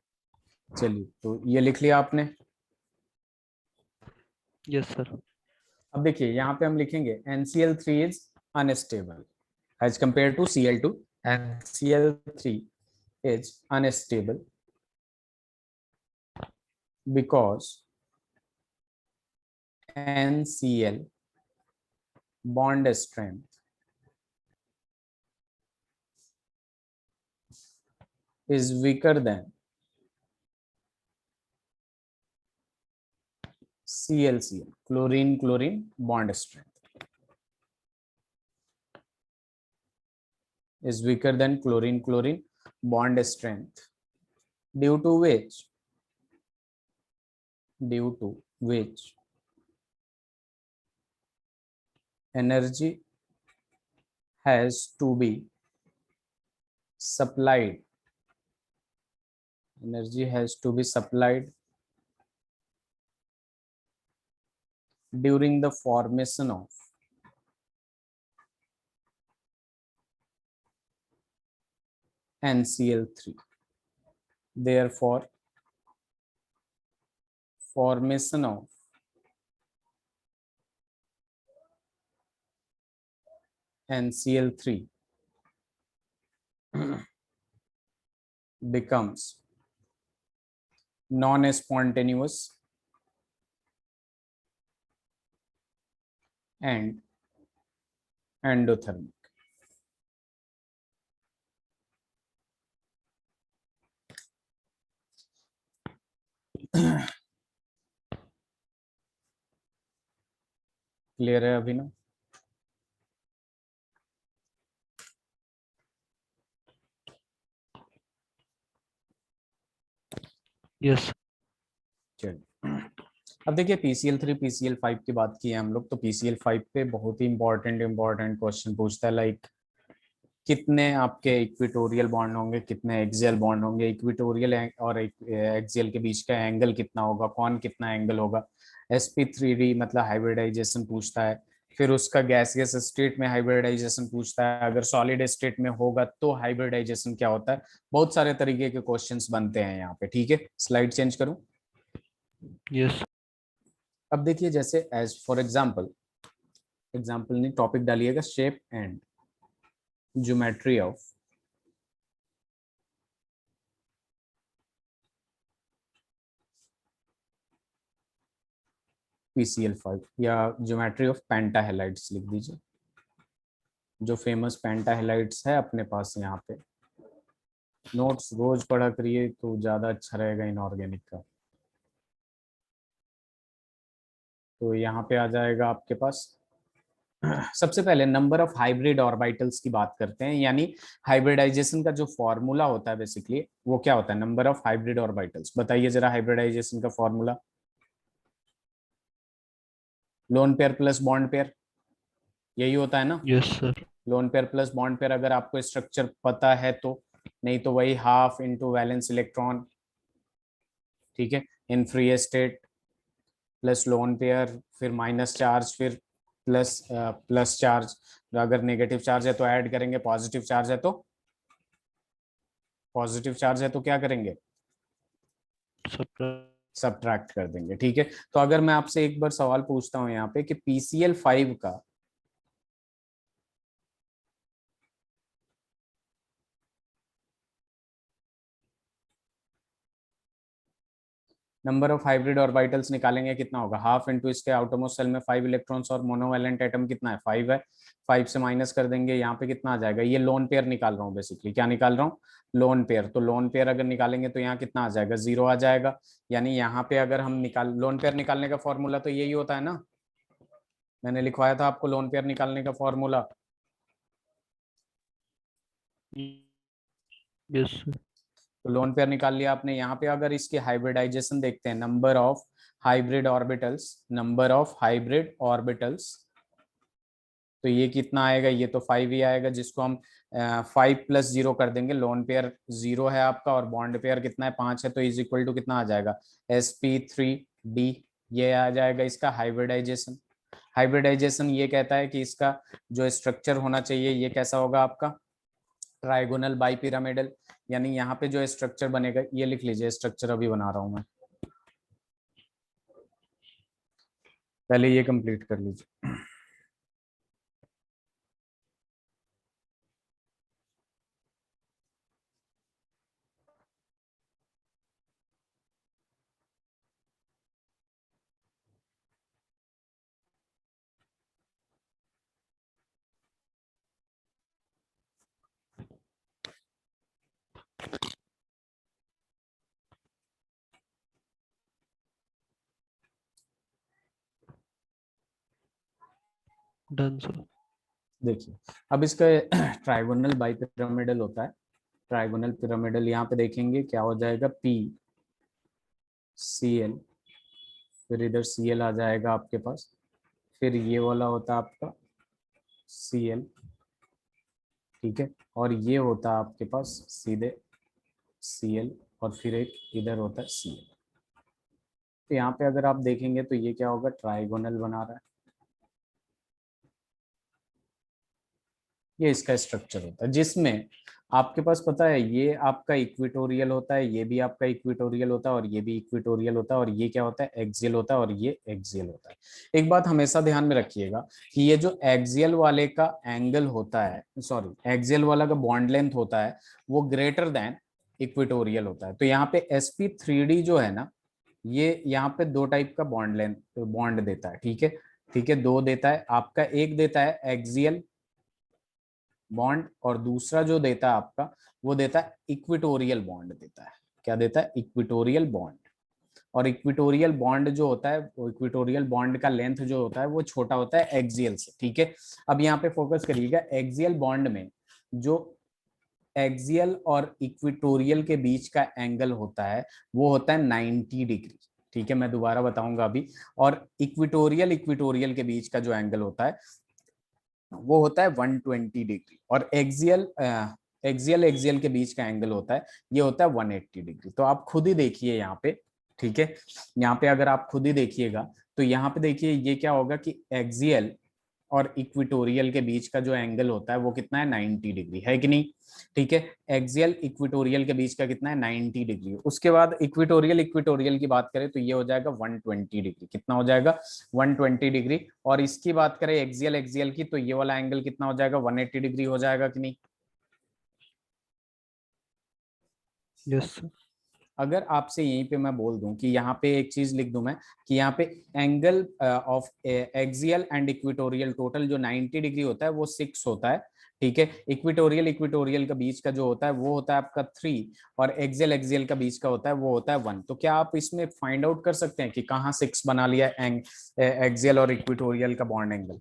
चलिए तो ये लिख लिया आपने। Yes sir. अब देखिए यहाँ पे हम लिखेंगे NCl3 is unstable. as compared to Cl2, and Cl3 is unstable because NCl bond strength is weaker than ClCl, chlorine bond strength is weaker than chlorine bond strength, due to which energy has to be supplied during the formation of NCl3. Therefore, formation of NCl3 becomes non-spontaneous and endothermic. Clear है अभिनव? Yes. चलिए, अब देखिए PCl3 PCl5 की बात की है हम लोग, तो PCl5 पे बहुत ही इंपॉर्टेंट क्वेश्चन पूछता है, लाइक कितने आपके इक्विटोरियल बॉन्ड होंगे, कितने एक्सियल बॉन्ड होंगे, इक्विटोरियल और एक्सियल के बीच का एंगल कितना होगा, कौन कितना एंगल होगा, sp3d मतलब हाइब्रिडाइजेशन पूछता है, फिर उसका गैसियस स्टेट में हाइब्रिडाइजेशन पूछता है, अगर सॉलिड स्टेट में होगा तो हाइब्रिडाइजेशन क्या होता है, बहुत सारे तरीके के क्वेश्चंस बनते हैं यहाँ पे। ठीक है, स्लाइड चेंज करूं? यस। अब देखिए, जैसे एज फॉर एग्जाम्पल नहीं, टॉपिक डालिएगा shape and geometry of PCl5 या ज्योमेट्री ऑफ पेंटाहेलाइड्स लिख दीजिए, जो फेमस पेंटाहेलाइड्स है अपने पास यहाँ पे। नोट्स रोज पढ़ा करिए तो ज्यादा अच्छा रहेगा इनऑर्गेनिक का। तो यहाँ पे आ जाएगा आपके पास, सबसे पहले नंबर ऑफ हाइब्रिड ऑर्बिटल्स की बात करते हैं, यानी हाइब्रिडाइजेशन का जो फॉर्मूला होता है बेसिकली वो क्या होता है, नंबर ऑफ हाइब्रिड ऑर्बिटल्स। बताइए जरा हाइब्रिडाइजेशन का formula. Lone pair plus bond pair, यही होता है ना? Yes sir. Lone pair plus bond pair अगर आपको स्ट्रक्चर पता है तो, नहीं तो वही हाफ इंटू वैलेंस इलेक्ट्रॉन। ठीक है, in free state plus lone pair, फिर माइनस चार्ज, फिर प्लस चार्ज, अगर नेगेटिव चार्ज है तो ऐड करेंगे, पॉजिटिव चार्ज है तो क्या करेंगे, सब। सब्ट्रैक्ट कर देंगे। ठीक है, तो अगर मैं आपसे एक बार सवाल पूछता हूं यहाँ पे कि PCl5 का नंबर ऑफ हाइब्रिड ऑर्बिटल्स निकालेंगे, कितना होगा, हाफ इंटू इसके आउटरमोस्ट सेल में 5 इलेक्ट्रॉन्स और मोनोवैलेंट एटम कितना है, 5 है, 5 से माइनस कर देंगे, यहाँ पे कितना आ जाएगा, ये लोन पेयर निकाल रहा हूँ बेसिकली, क्या निकाल रहा हूँ, लोन पेयर। तो लोन पेयर अगर निकालेंगे तो यहाँ कितना आ जाएगा, 0 आ जाएगा। यानी यहाँ पे अगर हम लोन पेयर निकालने का फॉर्मूला तो यही होता है ना, मैंने लिखवाया था आपको लोन पेयर निकालने का फॉर्मूला। Yes sir. तो लोन पेयर निकाल लिया आपने। यहाँ पे अगर इसकी हाइब्रिडाइजेशन देखते हैं, नंबर ऑफ हाइब्रिड ऑर्बिटल्स, तो ये कितना आएगा, ये तो 5 ही आएगा, जिसको हम 5 प्लस 0 कर देंगे। लोन पेयर 0 है आपका और बॉन्ड पेयर कितना है, 5 है, तो इज इक्वल टू कितना आ जाएगा, sp3d। ये आ जाएगा इसका हाइब्रिडाइजेशन। हाइब्रिडाइजेशन ये कहता है कि इसका जो स्ट्रक्चर होना चाहिए ये कैसा होगा आपका, ट्राइगोनल बाइपिरामिडल। यानी यहाँ पे जो स्ट्रक्चर बनेगा, ये लिख लीजिए, स्ट्रक्चर अभी बना रहा हूं मैं, पहले ये कंप्लीट कर लीजिए। Done sir. देखिए अब इसका ट्राइगोनल बाइपिरामिडल होता है। ट्राइगोनल पिरामिडल यहाँ पे देखेंगे क्या हो जाएगा, पी सी एल, फिर इधर सी एल आ जाएगा आपके पास, फिर ये वाला होता है आपका सी एल, ठीक है, और ये होता है आपके पास सीधे सी एल, और फिर एक इधर होता है सी एल। तो यहाँ पे अगर आप देखेंगे तो ये क्या होगा, ट्राइगोनल बना रहा है, ये इसका स्ट्रक्चर होता है, जिसमें आपके पास पता है ये आपका इक्विटोरियल होता है, ये भी आपका इक्विटोरियल होता है, और ये भी इक्विटोरियल होता है, और ये क्या होता है, एक्सियल होता है, और ये एक्सियल होता है। एक बात हमेशा ध्यान में रखिएगा कि ये जो एक्सियल वाले का एंगल होता है, सॉरी एक्सियल वाला का बॉन्ड लेंथ होता है, वो ग्रेटर देन इक्विटोरियल होता है। तो यहाँ पे sp3d जो है ना, ये यहाँ पे दो टाइप का बॉन्ड लेंथ बॉन्ड देता है, ठीक है, ठीक है, दो देता है आपका, एक देता है एक्सियल बॉन्ड, और दूसरा जो देता है आपका वो देता है इक्विटोरियल बॉन्ड देता है। क्या देता है, इक्विटोरियल बॉन्ड। और इक्विटोरियल बॉन्ड जो होता है, वो इक्विटोरियल बॉन्ड का लेंथ जो होता है वो छोटा होता है एक्सियल से, ठीक है। अब यहाँ पे फोकस करिएगा, एक्सियल बॉन्ड में जो एक्सियल और इक्विटोरियल के बीच का एंगल होता है वो होता है 90 डिग्री, ठीक है, मैं दोबारा बताऊंगा अभी। और इक्विटोरियल इक्विटोरियल के बीच का जो एंगल होता है वो होता है 120 डिग्री, और एक्सियल एक्सियल एक्सियल के बीच का एंगल होता है, ये होता है 180 डिग्री। तो आप खुद ही देखिए यहाँ पे, ठीक है, यहाँ पे अगर आप खुद ही देखिएगा तो यहाँ पे देखिए ये क्या होगा कि एक्सियल और इक्विटोरियल के बीच का जो एंगल होता है वो कितना है, 90 डिग्री, है कि नहीं, ठीक है। एक्सियल इक्विटोरियल के बीच का कितना है, 90 डिग्री। उसके बाद इक्विटोरियल इक्विटोरियल की बात करें तो ये हो जाएगा 120 डिग्री, कितना हो जाएगा, 120 डिग्री। और इसकी बात करें एक्सियल एक्सियल की, तो ये वाला एंगल कितना हो जाएगा, 180 डिग्री हो जाएगा कि नहीं। Yes sir. अगर आपसे यहीं पे मैं बोल दूं कि यहाँ पे एक चीज लिख दूं मैं, कि यहाँ पे angle of axial and equatorial total जो 90 डिग्री होता है वो 6 होता है, ठीक है। इक्विटोरियल इक्विटोरियल का बीच का जो होता है वो होता है आपका 3, और एक्सियल एक्सियल का बीच का होता है वो होता है 1। तो क्या आप इसमें फाइंड आउट कर सकते हैं कि कहाँ 6 बना लिया एक्सियल और इक्विटोरियल का bond angle,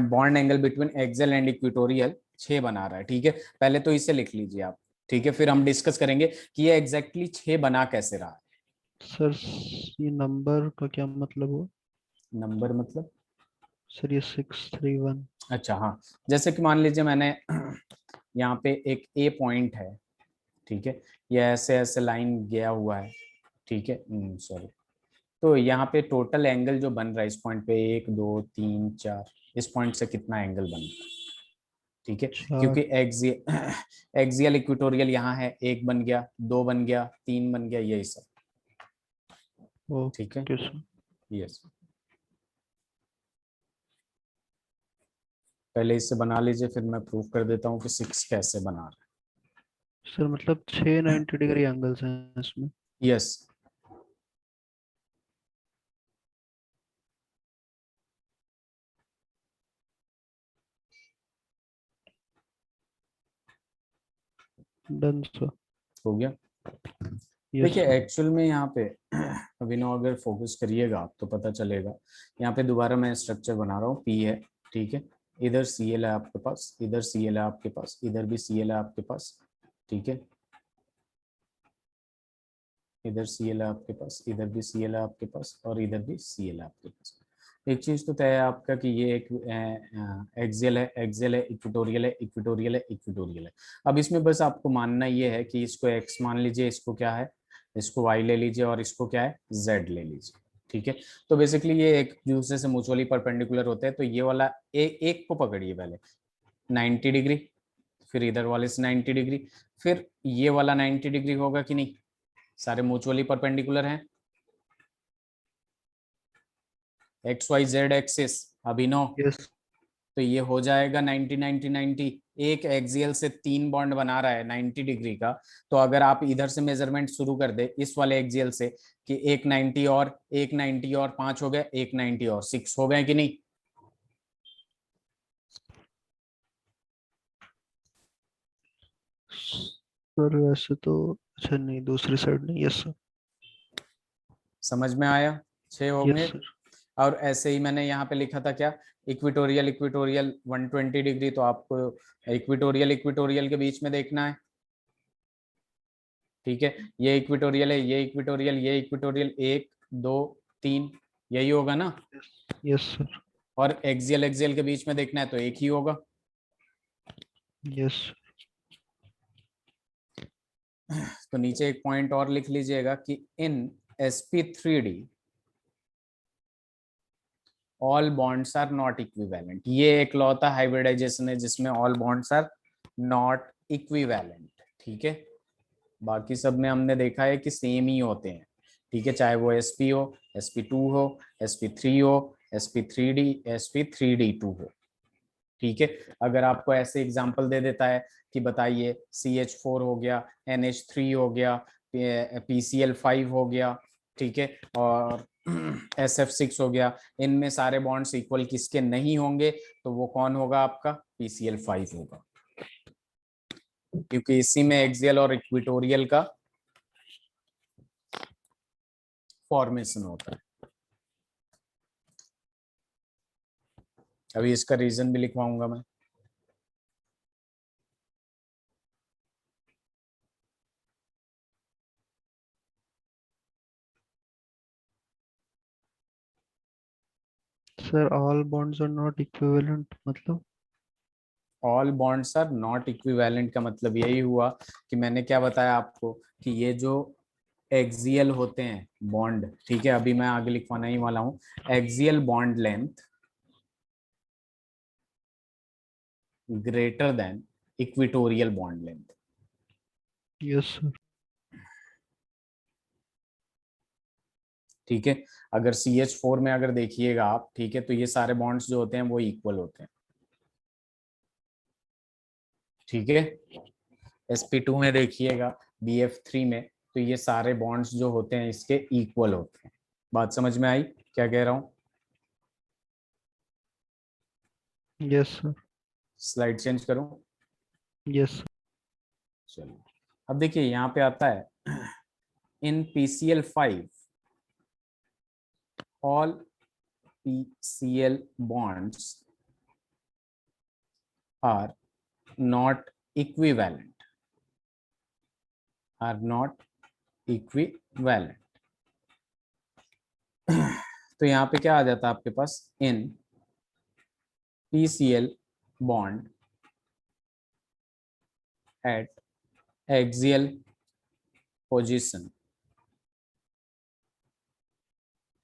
bond angle between axial and equatorial 6 बना रहा है, ठीक है। पहले तो इसे लिख लीजिए आप, ठीक है, फिर हम डिस्कस करेंगे कि ये एग्जैक्टली 6 बना कैसे रहा है। सर ये नंबर का क्या मतलब हुआ? नंबर मतलब, सर ये 631। अच्छा हाँ, जैसे कि मान लीजिए मैंने यहाँ पे एक ए पॉइंट है, ठीक है, ये ऐसे ऐसे लाइन गया हुआ है, ठीक है, सॉरी। तो यहाँ पे टोटल एंगल जो बन रहा है इस पॉइंट पे, 1 2 3 4, इस पॉइंट से कितना एंगल बन रहा है, ठीक है, चार। क्योंकि एक्सियल इक्विटोरियल यहाँ है, 1 बन गया, 2 बन गया, 3 बन गया, यही सब, ठीक है, ओके सर। यस। पहले इससे बना लीजिए, फिर मैं प्रूफ कर देता हूँ कि 6 कैसे बना रहा सर मतलब 690 डिग्री एंगल्स हैं इसमें। है, यस। Done sir. हो गया। यस देखिए सर। एक्चुअल में यहाँ पे अभिनव अगर फोकस करिएगा तो पता चलेगा। यहाँ पे दोबारा मैं स्ट्रक्चर बना रहा हूँ, पी है, ठीक है, इधर सी एल है आपके पास, इधर सी एल है आपके पास, इधर भी सी एल है आपके पास, ठीक है, इधर सी एल है आपके पास, इधर भी सी एल है आपके पास, और इधर भी सी एल है आपके पास। एक चीज तो तय है आपका कि ये एक एक्सियल है, एक्सियल है, इक्विटोरियल है, इक्विटोरियल है, इक्विटोरियल है। अब इसमें बस आपको मानना ये है कि इसको एक्स मान लीजिए, इसको क्या है, इसको वाई ले लीजिए, और इसको क्या है, जेड ले लीजिए, ठीक है। तो बेसिकली ये एक दूसरे से म्यूचुअली परपेंडिकुलर होते हैं। तो ये वाला एक को पकड़िए पहले, 90 डिग्री, फिर इधर वाले से 90 डिग्री, फिर ये वाला 90 डिग्री होगा कि नहीं, सारे म्यूचुअली परपेंडिकुलर हैं, एक्स वाई जेड एक्सिस, अभिनव। यस। तो ये हो जाएगा 90 90 90। एक एक्सियल से 3 बॉन्ड बना रहा है 90 डिग्री का। तो अगर आप इधर से मेजरमेंट शुरू कर दे इस वाले एक्सियल से, कि एक 90 और एक 90 और 5 हो गए, एक 90 और 6 हो गए कि नहीं। सर वैसे तो अच्छा नहीं, दूसरी साइड नहीं। Yes sir. समझ में आया, 6 यस होंगे। सर। और ऐसे ही मैंने यहाँ पे लिखा था क्या, इक्विटोरियल इक्विटोरियल 120 डिग्री, तो आपको इक्विटोरियल इक्विटोरियल के बीच में देखना है। ठीक है, ये इक्विटोरियल है, ये इक्विटोरियल, ये इक्विटोरियल, 1 2 3, यही होगा ना। Yes sir. और एक्सियल एक्सियल के बीच में देखना है तो एक ही होगा। यस। तो नीचे एक पॉइंट और लिख लीजिएगा कि in sp3d all bonds are not equivalent. ये एक लॉ था हाइब्रिडाइजेशन है जिसमें all bonds are not equivalent. ठीक है, बाकी सब में हमने देखा है कि सेम ही होते हैं। ठीक है, चाहे वो sp हो, sp2 हो, sp3 हो, sp3d, sp3d2 हो। ठीक है, अगर आपको ऐसे एग्जांपल दे देता है कि बताइए CH4 हो गया, NH3 हो गया, PCl5 हो गया, ठीक है, और SF6 हो गया, इनमें सारे बॉन्ड्स इक्वल किसके नहीं होंगे, तो वो कौन होगा, आपका PCl5 होगा, क्योंकि इसी में एक्सियल और इक्विटोरियल का फॉर्मेशन होता है। अभी इसका रीजन भी लिखवाऊंगा मैं। Sir all bonds are not equivalent मतलब? All bonds are not equivalent का मतलब यही हुआ कि मैंने क्या बताया आपको कि ये जो एक्सियल होते हैं बॉन्ड, ठीक है, अभी मैं आगे लिखवाना ही वाला हूं, axial bond length greater than equatorial bond length. Yes sir. ठीक है, अगर CH4 में अगर देखिएगा आप, ठीक है, तो ये सारे बॉन्ड्स जो होते हैं वो इक्वल होते हैं। ठीक है, sp2 में देखिएगा, BF3 में, तो ये सारे बॉन्ड्स जो होते हैं इसके इक्वल होते हैं। बात समझ में आई क्या कह रहा हूं? Yes sir. स्लाइड चेंज करूं? यस। चलिए, अब देखिए यहाँ पे आता है इन PCl5 all PCl bonds are not equivalent, are not equivalent। तो यहाँ पे क्या आ जाता है आपके पास, इन PCl bond at axial position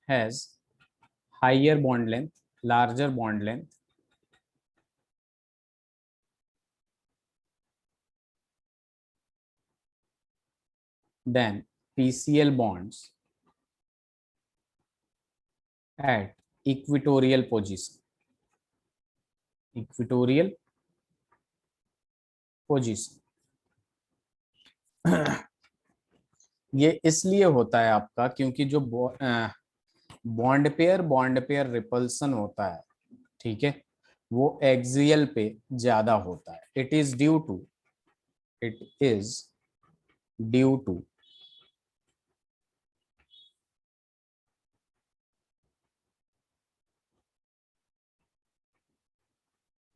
has higher bond length, larger bond length than PCl bonds at equatorial position, equatorial position। ये इसलिए होता है आपका क्योंकि जो बॉन्ड पेयर रिपल्सन होता है, ठीक है, वो एक्सियल पे ज्यादा होता है। It is due to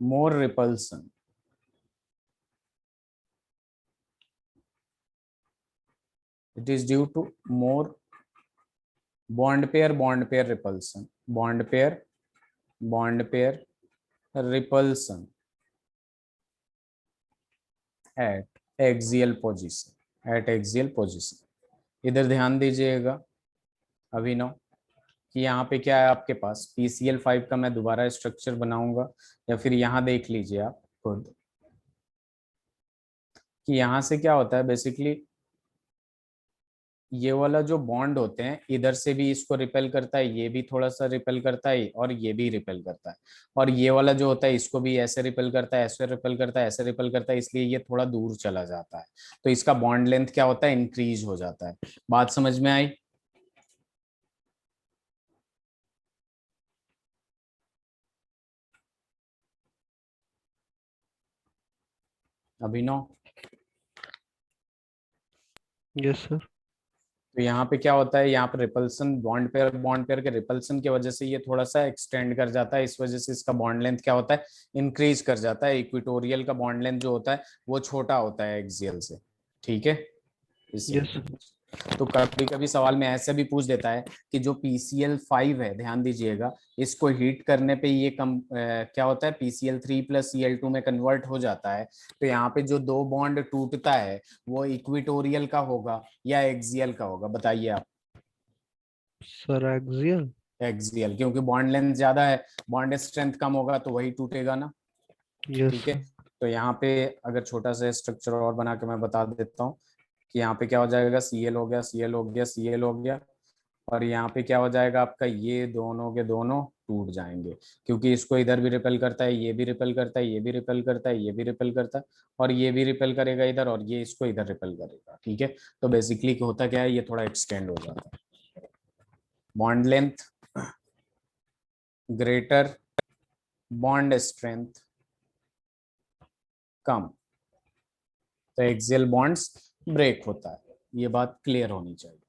more repulsion, it is due to more bond pair repulsion, bond pair repulsion at axial position, at axial position. इधर ध्यान दीजिएगा अभिनव कि यहाँ पे क्या है आपके पास, PCl5 का मैं दोबारा स्ट्रक्चर बनाऊंगा, या फिर यहाँ देख लीजिए आप खुद कि यहाँ से क्या होता है बेसिकली, ये वाला जो बॉन्ड होते हैं इधर से भी इसको रिपेल करता है, ये भी थोड़ा सा रिपेल करता है, और ये भी रिपेल करता है, और ये वाला जो होता है इसको भी ऐसे रिपेल करता है, ऐसे रिपेल करता है, ऐसे रिपेल करता है, इसलिए ये थोड़ा दूर चला जाता है, तो इसका बॉन्ड लेंथ क्या होता है, इंक्रीज हो जाता है। बात समझ में आई? अभिनव? Yes sir. तो यहाँ पे क्या होता है, यहाँ पे रिपल्सन बॉन्ड पेयर के रिपल्सन की वजह से ये थोड़ा सा एक्सटेंड कर जाता है, इस वजह से इसका बॉन्ड लेंथ क्या होता है, इंक्रीज कर जाता है। इक्वेटोरियल का बॉन्ड लेंथ जो होता है वो छोटा होता है एक्सियल से, ठीक है यस इसलिए। तो कभी कभी सवाल में ऐसे भी पूछ देता है कि जो PCl5 है, ध्यान दीजिएगा, इसको हीट करने पे ये क्या होता है, PCl3 प्लस Cl2 में कन्वर्ट हो जाता है। तो यहाँ पे जो दो बॉन्ड टूटता है वो इक्वेटोरियल का होगा या एक्सियल का होगा, बताइए आप। Sir, axial. एक्सियल, क्योंकि बॉन्ड लेंथ ज्यादा है, बॉन्ड स्ट्रेंथ कम होगा तो वही टूटेगा ना, यस ठीक है। तो यहाँ पे अगर छोटा सा स्ट्रक्चर और बना के मैं बता देता हूँ कि यहाँ पे क्या हो जाएगा, Cl हो गया, Cl हो गया, Cl हो गया, और यहाँ पे क्या हो जाएगा आपका, ये दोनों के दोनों टूट जाएंगे, क्योंकि इसको इधर भी रिपेल करता है, ये भी रिपेल करता है, ये भी रिपेल करता है, ये भी रिपेल करता है, और ये भी रिपेल करेगा इधर, और ये इसको इधर रिपेल करेगा, ठीक है। तो बेसिकली होता क्या है, ये थोड़ा एक्सटेंड हो जाता है, bond length greater, bond strength कम, तो एक्सियल बॉन्ड्स ब्रेक होता है, ये बात क्लियर होनी चाहिए।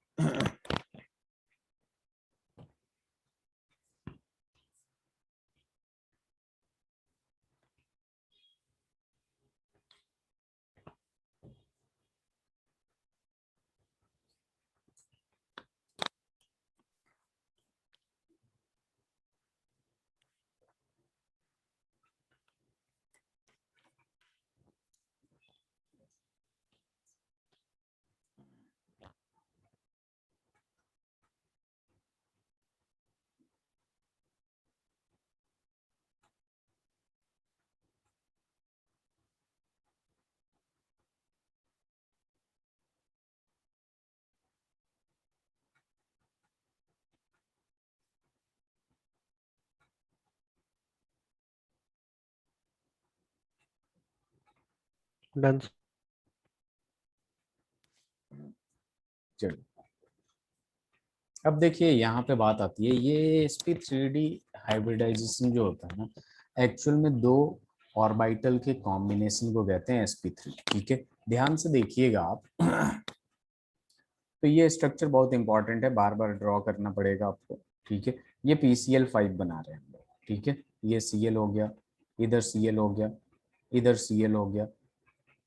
डन। चलिए अब देखिए यहाँ पे बात आती है, ये sp3d हाइब्रिडाइजेशन जो होता है ना, एक्चुअल में दो ऑर्बिटल के कॉम्बिनेशन को कहते हैं sp3, ठीक है। ध्यान से देखिएगा आप। तो ये स्ट्रक्चर बहुत इंपॉर्टेंट है, बार बार ड्रॉ करना पड़ेगा आपको, ठीक है। ये PCl5 बना रहे हैं हम लोग, ठीक है। ये Cl हो गया, इधर Cl हो गया, इधर Cl हो गया,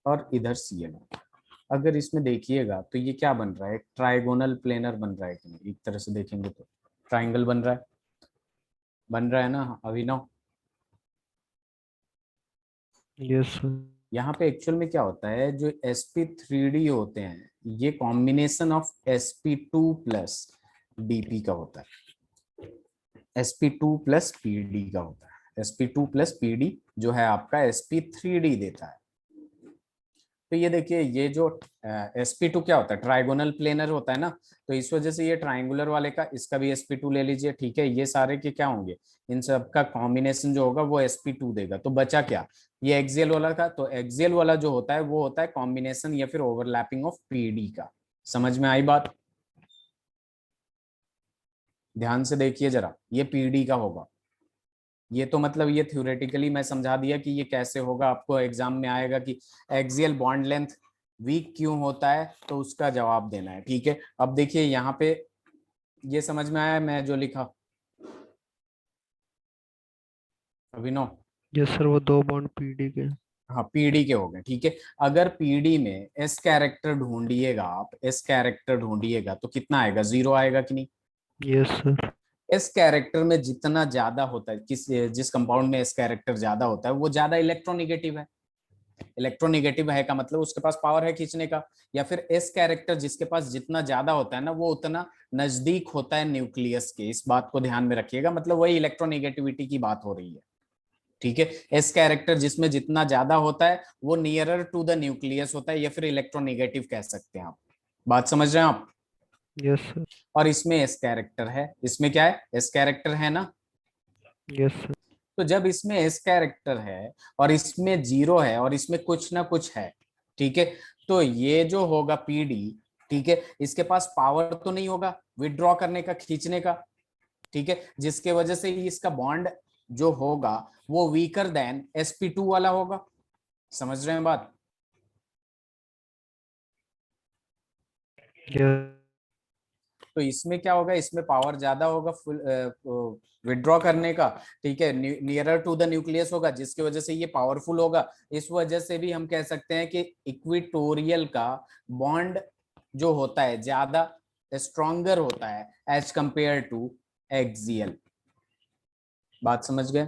और इधर Cl हो गया। अगर इसमें देखिएगा तो ये क्या बन रहा है, ट्राइगोनल प्लेनर बन रहा है कि नहीं, एक तरह से देखेंगे तो ट्राइंगल बन रहा है ना अभिनव। Yes sir. यहाँ पे एक्चुअल में क्या होता है, जो sp3d होते हैं ये combination of sp2 plus dp का होता है, sp2 प्लस pd का होता है। sp2 प्लस pd जो है आपका sp3d देता है। तो ये देखिए, ये जो sp2 क्या होता है, ट्राइगोनल प्लेनर होता है ना, तो इस वजह से ये ट्राइंगुलर वाले का, इसका भी sp2 ले लीजिए, ठीक है। ये सारे के क्या होंगे, इन सब का कॉम्बिनेशन जो होगा वो sp2 देगा। तो बचा क्या, ये एक्सियल वाला का, तो एक्सियल वाला जो होता है वो होता है कॉम्बिनेशन या फिर ओवरलैपिंग ऑफ pd का। समझ में आई बात, ध्यान से देखिए जरा, ये pd का होगा। ये तो मतलब ये थ्योरेटिकली मैं समझा दिया कि ये कैसे होगा, आपको एग्जाम में आएगा कि एक्सियल बॉन्ड लेंथ वीक क्यों होता है, तो उसका जवाब देना है, ठीक है। अब देखिए यहाँ पे ये समझ में आया मैं जो लिखा अभिनव। यस सर, वो दो बॉन्ड पीडी के। हाँ पीडी के हो गए, ठीक है। अगर पीडी में एस कैरेक्टर ढूंढिएगा आप, एस कैरेक्टर ढूंढिएगा तो कितना आएगा, 0 आएगा कि नहीं। Yes sir. एस कैरेक्टर में जितना ज्यादा होता है, जिस कंपाउंड में एस कैरेक्टर ज्यादा होता है वो ज्यादा इलेक्ट्रोनिगेटिव है। इलेक्ट्रोनिगेटिव है का मतलब उसके पास पावर है खींचने का, या फिर एस कैरेक्टर जिसके पास जितना ज्यादा होता है ना वो उतना नजदीक होता है न्यूक्लियस के, इस बात को ध्यान में रखिएगा, मतलब वही इलेक्ट्रोनिगेटिविटी की बात हो रही है, ठीक है। एस कैरेक्टर जिसमें जितना ज्यादा होता है वो नियरर टू द न्यूक्लियस होता है, या फिर इलेक्ट्रोनिगेटिव कह सकते हैं आप, बात समझ रहे हैं आप। Yes sir. और इसमें एस कैरेक्टर है, इसमें क्या है, एस कैरेक्टर है ना। Yes sir. तो जब इसमें एस कैरेक्टर है और इसमें 0 है और इसमें कुछ ना कुछ है, ठीक है, तो ये जो होगा पीडी, ठीक है, इसके पास पावर तो नहीं होगा विड्रॉ करने का, खींचने का, ठीक है, जिसके वजह से इसका बॉन्ड जो होगा वो वीकर देन sp2 वाला होगा। समझ रहे हैं बात। यस तो इसमें क्या होगा, इसमें पावर ज्यादा होगा फुल विड्रॉ करने का, ठीक है, नियरर टू द न्यूक्लियस होगा, जिसकी वजह से ये पावरफुल होगा। इस वजह से भी हम कह सकते हैं कि इक्विटोरियल का बॉन्ड जो होता है ज्यादा स्ट्रॉन्गर होता है एज कंपेयर टू एक्सियल। बात समझ गए?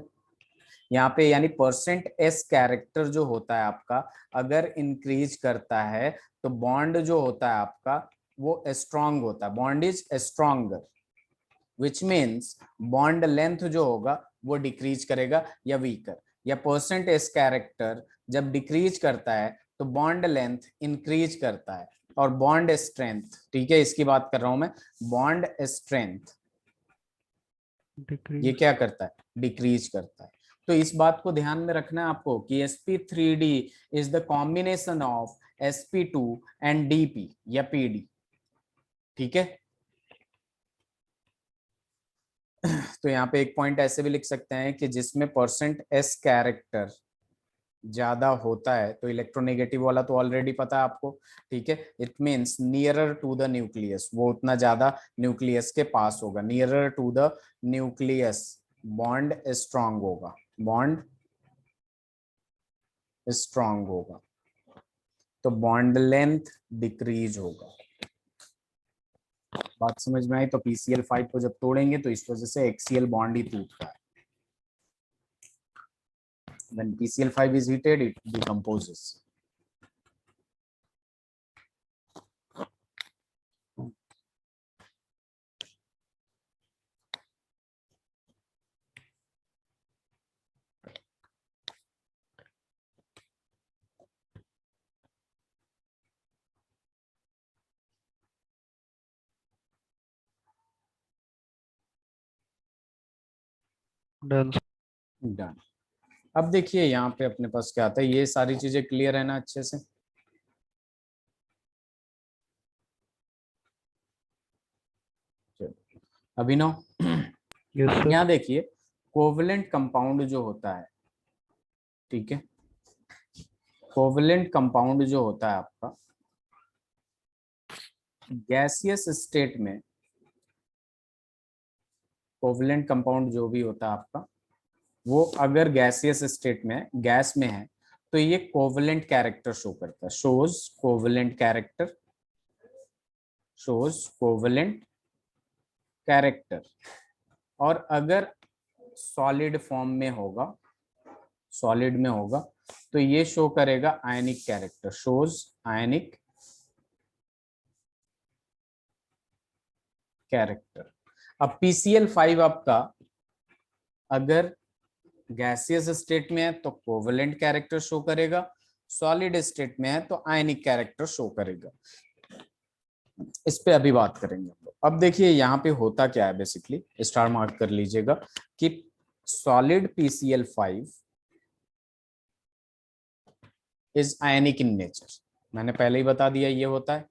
यहाँ पे यानी परसेंट एस कैरेक्टर जो होता है आपका, अगर इंक्रीज करता है तो बॉन्ड जो होता है आपका वो स्ट्रॉन्ग होता है, bond is stronger, which means bond length जो होगा वो डिक्रीज करेगा या वीकर। या परसेंट एस कैरेक्टर जब डिक्रीज करता है तो बॉन्ड लेंथ इंक्रीज करता है। और बॉन्ड स्ट्रेंथ, ठीक है, इसकी बात कर रहा हूं मैं, बॉन्ड स्ट्रेंथ ये डिक्रीज। क्या करता है, डिक्रीज करता है। तो इस बात को ध्यान में रखना है आपको कि sp3d is the combination of sp2 and dp या pd, ठीक है। तो यहाँ पे एक पॉइंट ऐसे भी लिख सकते हैं कि जिसमें परसेंट एस कैरेक्टर ज्यादा होता है, तो इलेक्ट्रोनेगेटिव वाला तो ऑलरेडी पता है आपको, ठीक है, it means nearer to the nucleus, वो उतना ज्यादा न्यूक्लियस के पास होगा, nearer to the nucleus bond strong होगा, बॉन्ड स्ट्रांग होगा, तो बॉन्ड लेंथ डिक्रीज होगा। बात समझ में आई? तो PCl5 को जब तोड़ेंगे तो इस वजह से एक्सियल बॉन्ड ही टूटता है। When PCl5 is heated, it decomposes. Done. Done. अब देखिए यहाँ पे अपने पास क्या आता है, ये सारी चीजें क्लियर है ना अच्छे से? अभिनव, यस सर। यहाँ देखिए कोवलेंट कंपाउंड जो होता है, ठीक है, कोवलेंट कंपाउंड जो होता है आपका गैसियस स्टेट में, कोवलेंट कंपाउंड जो भी होता है आपका वो अगर गैसियस स्टेट में, गैस में है, तो ये कोवलेंट कैरेक्टर शो करता है, shows covalent character, shows covalent character. और अगर सॉलिड फॉर्म में होगा, सॉलिड में होगा, तो ये शो करेगा आयनिक कैरेक्टर, शोज आयनिक कैरेक्टर। अब PCl5 आपका अगर गैसियस स्टेट में है तो कोवलेंट कैरेक्टर शो करेगा, सॉलिड स्टेट में है तो आयनिक कैरेक्टर शो करेगा। इस पे अभी बात करेंगे हम लोग। अब देखिए यहाँ पे होता क्या है, बेसिकली स्टार मार्क कर लीजिएगा कि solid PCl5 is ionic in nature, मैंने पहले ही बता दिया ये होता है,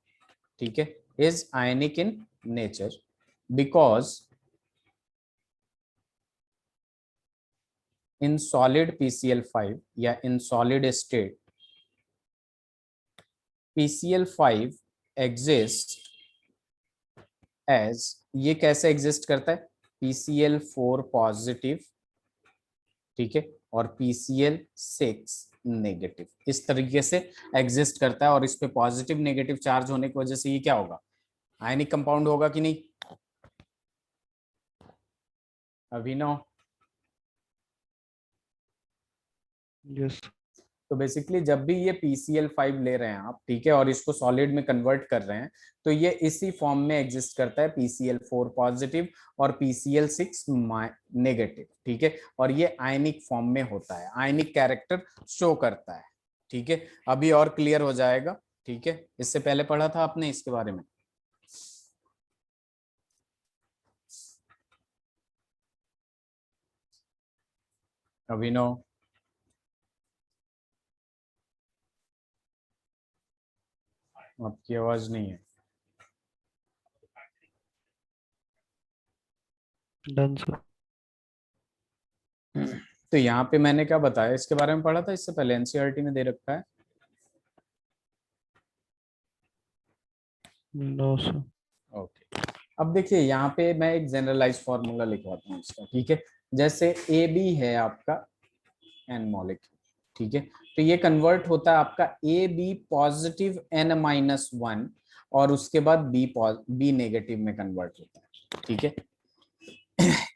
ठीक है, is ionic in nature because in solid PCl5 या in solid state PCl5 exists as, ये कैसे एग्जिस्ट करता है, PCl4 पॉजिटिव, ठीक है, और PCl6 नेगेटिव, इस तरीके से एग्जिस्ट करता है। और इस पे पॉजिटिव नेगेटिव चार्ज होने की वजह से ये क्या होगा, आयनिक कंपाउंड होगा कि नहीं? अभिनव, यस। तो बेसिकली जब भी ये PCl5 ले रहे हैं आप, ठीक है, और इसको सॉलिड में कन्वर्ट कर रहे हैं, तो ये इसी फॉर्म में एग्जिस्ट करता है, PCl4 पॉजिटिव और PCl6 नेगेटिव, ठीक है, और ये आयनिक फॉर्म में होता है, आयनिक कैरेक्टर शो करता है, ठीक है। अभी और क्लियर हो जाएगा, ठीक है, इससे पहले पढ़ा था आपने इसके बारे में? अभिनव, आपकी आवाज नहीं है। Done sir. तो यहाँ पे मैंने क्या बताया इसके बारे में पढ़ा था इससे पहले, NCERT में दे रखा है? No sir. ओके। अब देखिए यहाँ पे मैं एक जनरलाइज फॉर्मूला लिखवाता हूँ इसका, ठीक है। जैसे ए बी है आपका एन मॉलिक्यूल, ठीक है, तो ये कन्वर्ट होता है आपका A B positive n minus one, और उसके बाद बी नेगेटिव में कन्वर्ट होता है, ठीक है।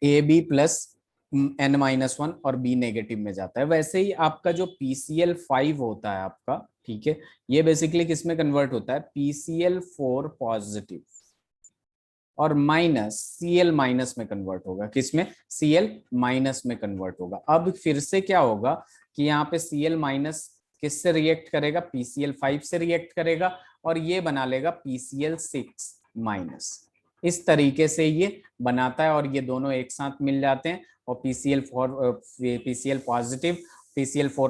A B plus n minus one और बी नेगेटिव में जाता है। वैसे ही आपका जो पीसीएल 5 होता है आपका, ठीक है, ये बेसिकली किस में कन्वर्ट होता है, पीसीएल 4 पॉजिटिव और माइनस सीएल माइनस में कन्वर्ट होगा। किसमें, सीएल माइनस में कन्वर्ट होगा। अब फिर से क्या होगा कि यहाँ पे सीएल माइनस किससे रिएक्ट करेगा, पीसीएल 5 से रिएक्ट करेगा, और ये बना लेगा पीसीएल 6 माइनस। इस तरीके से ये बनाता है, और ये दोनों एक साथ मिल जाते हैं, और पीसीएल 4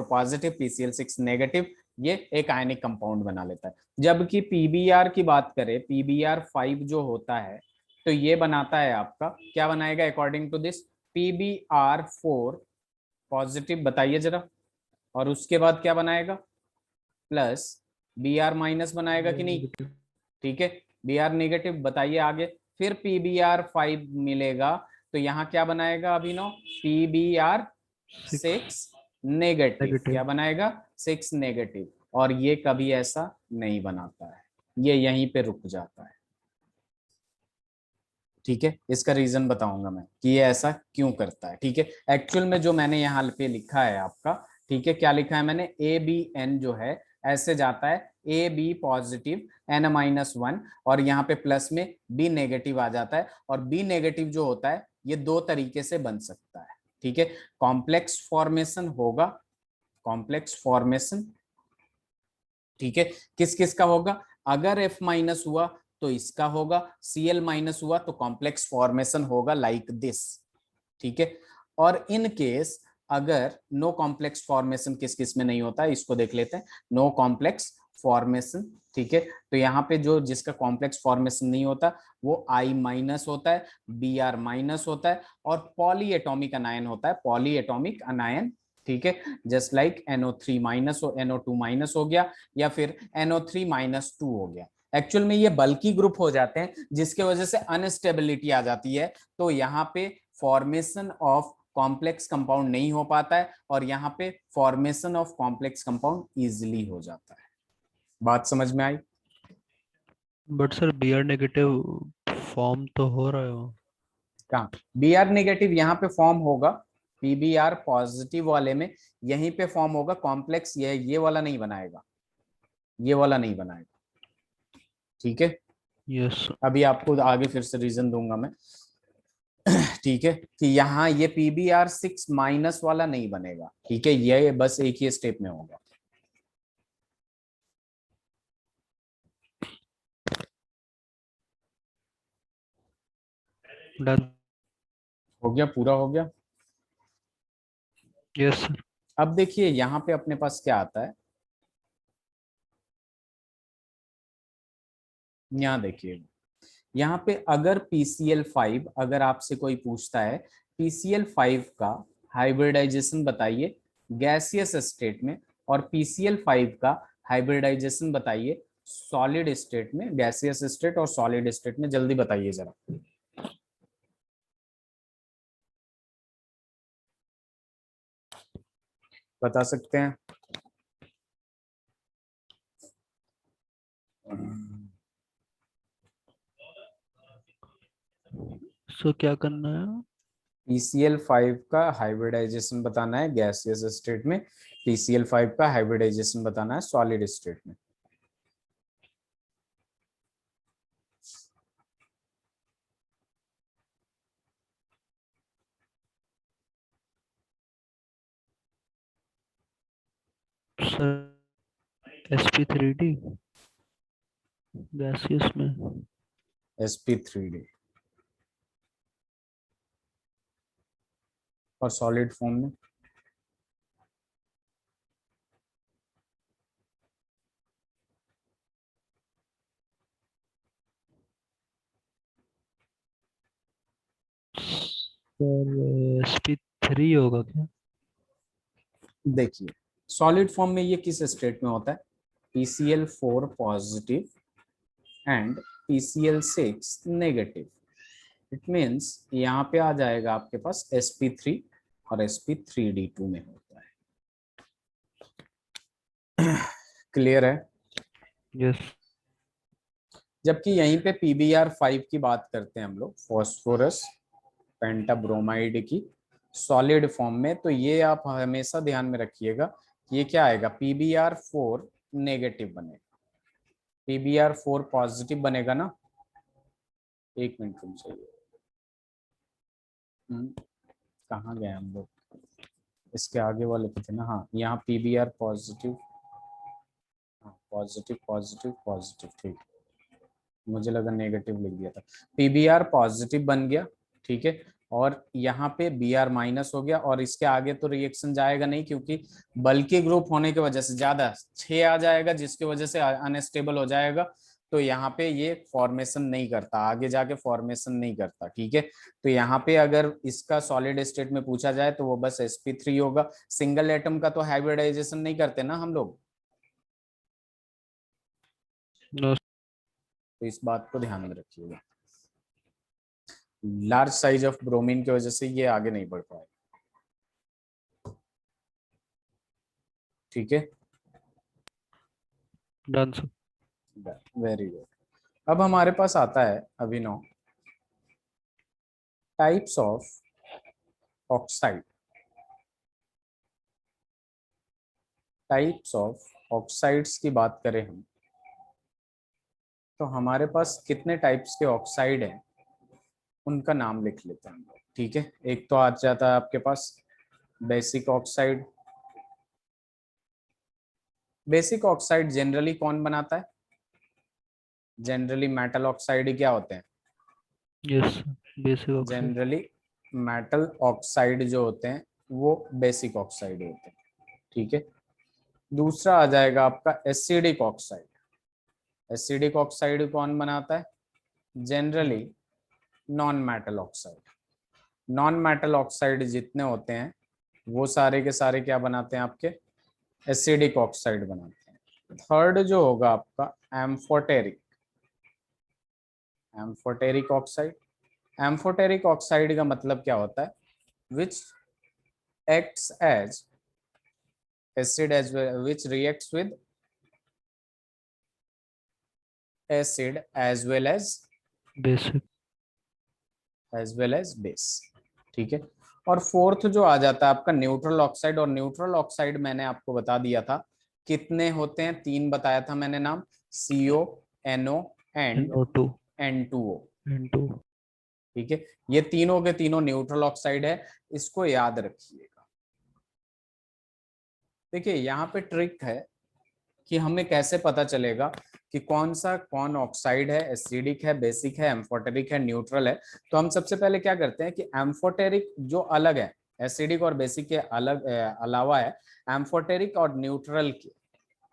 पॉजिटिव पीसीएल 6 नेगेटिव, ये एक आयनिक कंपाउंड बना लेता है। जबकि पीबीआर की बात करें, पीबीआर 5 जो होता है, तो ये बनाता है आपका, क्या बनाएगा according to this, PBR 4 positive, बताइए जरा, और उसके बाद क्या बनाएगा, प्लस बीआर माइनस बनाएगा कि नहीं, ठीक है, बीआर नेगेटिव, बताइए आगे, फिर पीबीआर 5 मिलेगा, तो यहाँ क्या बनाएगा अभिनव, पीबीआर 6 नेगेटिव, क्या बनाएगा, 6 नेगेटिव, और ये कभी ऐसा नहीं बनाता है, ये यहीं पे रुक जाता है, ठीक है। इसका रीजन बताऊंगा मैं कि ये ऐसा क्यों करता है, ठीक है। एक्चुअल में जो मैंने यहाँ पे लिखा है आपका, ठीक है, क्या लिखा है मैंने, ए बी एन जो है ऐसे जाता है, A B positive n minus one, और यहाँ पे प्लस में बी नेगेटिव आ जाता है, और बी नेगेटिव जो होता है ये दो तरीके से बन सकता है, ठीक है। कॉम्प्लेक्स फॉर्मेशन होगा, कॉम्प्लेक्स फॉर्मेशन, ठीक है, किस किस का होगा, अगर F माइनस हुआ तो इसका होगा, Cl माइनस हुआ तो कॉम्प्लेक्स फॉर्मेशन होगा लाइक दिस, ठीक है। और इन केस अगर नो कॉम्प्लेक्स फॉर्मेशन किस किस में नहीं होता है, इसको देख लेते हैं, नो कॉम्प्लेक्स फॉर्मेशन, ठीक है, तो यहाँ पे जो जिसका कॉम्प्लेक्स फॉर्मेशन नहीं होता वो I माइनस होता है, Br माइनस होता है, और पॉली एटॉमिक अनायन होता है, पॉली एटॉमिक अनायन, ठीक है, जस्ट लाइक NO3 माइनस हो, NO2 माइनस हो गया, या फिर NO3 माइनस 2 हो गया। एक्चुअल में ये बल्कि ग्रुप हो जाते हैं जिसके वजह से अनस्टेबिलिटी आ जाती है, तो यहाँ पे फॉर्मेशन ऑफ कॉम्प्लेक्स कंपाउंड नहीं हो पाता है, और यहाँ पे formation of complex compound easily हो जाता है। बात समझ में आई? But sir B are negative form तो हो रहा है वो। कहाँ, बी आर नेगेटिव यहाँ पे फॉर्म होगा, पीबीआर पॉजिटिव वाले में यहीं पे फॉर्म होगा, कॉम्प्लेक्स ये वाला नहीं बनाएगा, ये वाला नहीं बनाएगा, ठीक है। यस। अभी आपको आगे फिर से रीजन दूंगा मैं, ठीक है, कि यहाँ ये पीबीआर 6 माइनस वाला नहीं बनेगा, ठीक है, ये बस एक ही स्टेप में होगा। डन। हो गया, पूरा हो गया। Yes sir. अब देखिए यहाँ पे अपने पास क्या आता है, यहाँ देखिए, यहाँ पे अगर PCl5, अगर आपसे कोई पूछता है PCl5 का हाइब्रिडाइजेशन बताइए गैसियस स्टेट में, और PCl5 का हाइब्रिडाइजेशन बताइए सॉलिड स्टेट में, गैसियस स्टेट और सॉलिड स्टेट में, जल्दी बताइए जरा, बता सकते हैं? सो क्या करना है? PCl5 का हाइब्रिडाइजेशन बताना है गैसियस स्टेट में, PCl5 का हाइब्रिडाइजेशन बताना है सॉलिड स्टेट में। सर sp3d गैसियस में। sp3d, और सॉलिड फॉर्म में सर sp3 होगा क्या? देखिए, सॉलिड फॉर्म में ये किस स्टेट में होता है, PCl4 positive and PCl6 negative, it means यहाँ पे आ जाएगा आपके पास sp3 और sp3d2 में होता है। क्लियर है? यस। जबकि यहीं पे PbR5 की बात करते हैं हम लोग, फॉस्फोरस पेंटाब्रोमाइड की सॉलिड फॉर्म में, तो ये आप हमेशा ध्यान में रखिएगा कि ये क्या आएगा, PbR4 नेगेटिव बनेगा, PbR4 पॉजिटिव बनेगा ना। एक मिनट रुक जाइए, कहाँ गए हम लोग, इसके आगे वाले पे थे ना, हाँ यहाँ PbR पॉजिटिव, हाँ पॉजिटिव पॉजिटिव पॉजिटिव, ठीक, मुझे लगा नेगेटिव लिख दिया था। PbR पॉजिटिव बन गया, ठीक है, और यहाँ पे Br माइनस हो गया, और इसके आगे तो रिएक्शन जाएगा नहीं क्योंकि बल्कि ग्रुप होने की वजह से ज्यादा 6 आ जाएगा, जिसकी वजह से अनस्टेबल हो जाएगा, तो यहाँ पे ये फॉर्मेशन नहीं करता, आगे जाके फॉर्मेशन नहीं करता, ठीक है। तो यहाँ पे अगर इसका सॉलिड स्टेट में पूछा जाए तो वो बस sp3 होगा, सिंगल एटम का तो हाइब्रिडाइजेशन नहीं करते ना हम लोग, नो। तो इस बात को ध्यान में रखिएगा। लार्ज साइज ऑफ ब्रोमीन की वजह से ये आगे नहीं बढ़ पाएगा, ठीक है। Done sir. Very good. अब हमारे पास आता है Abhinav, types of oxide, types of oxides की बात करें हम, तो हमारे पास कितने टाइप्स के ऑक्साइड हैं उनका नाम लिख लेते हैं हम लोग, ठीक है। एक तो आ जाता है आपके पास basic oxide. Basic oxide generally कौन बनाता है, जनरली मेटल ऑक्साइड क्या होते हैं, yes. Basic oxide. Generally metal oxide जो होते हैं वो बेसिक ऑक्साइड होते हैं, ठीक है। दूसरा आ जाएगा आपका एसिडिक ऑक्साइड। एसिडिक ऑक्साइड कौन बनाता है, generally non metal oxide. Non metal oxide जितने होते हैं वो सारे के सारे क्या बनाते हैं आपके, एसिडिक ऑक्साइड बनाते हैं। थर्ड जो होगा आपका amphoteric, amphoteric oxide. Amphoteric oxide का मतलब क्या होता है, which acts as acid as well, which reacts with acid basic. as well as base, ठीक है। और फोर्थ जो आ जाता है आपका न्यूट्रल ऑक्साइड, और न्यूट्रल ऑक्साइड मैंने आपको बता दिया था कितने होते हैं, 3 बताया था मैंने नाम, CO, NO and NO2। N2O, N2। ठीक है। ये तीनों के तीनों न्यूट्रल ऑक्साइड है, इसको याद रखिएगा। देखिए यहाँ पे ट्रिक है कि हमें कैसे पता चलेगा कि कौन ऑक्साइड है, एसिडिक है, बेसिक है, एम्फोटेरिक है, न्यूट्रल है। तो हम सबसे पहले क्या करते हैं कि एम्फोटेरिक जो अलग है एसिडिक और बेसिक के अलग अलावा है, एम्फोटेरिक और न्यूट्रल के,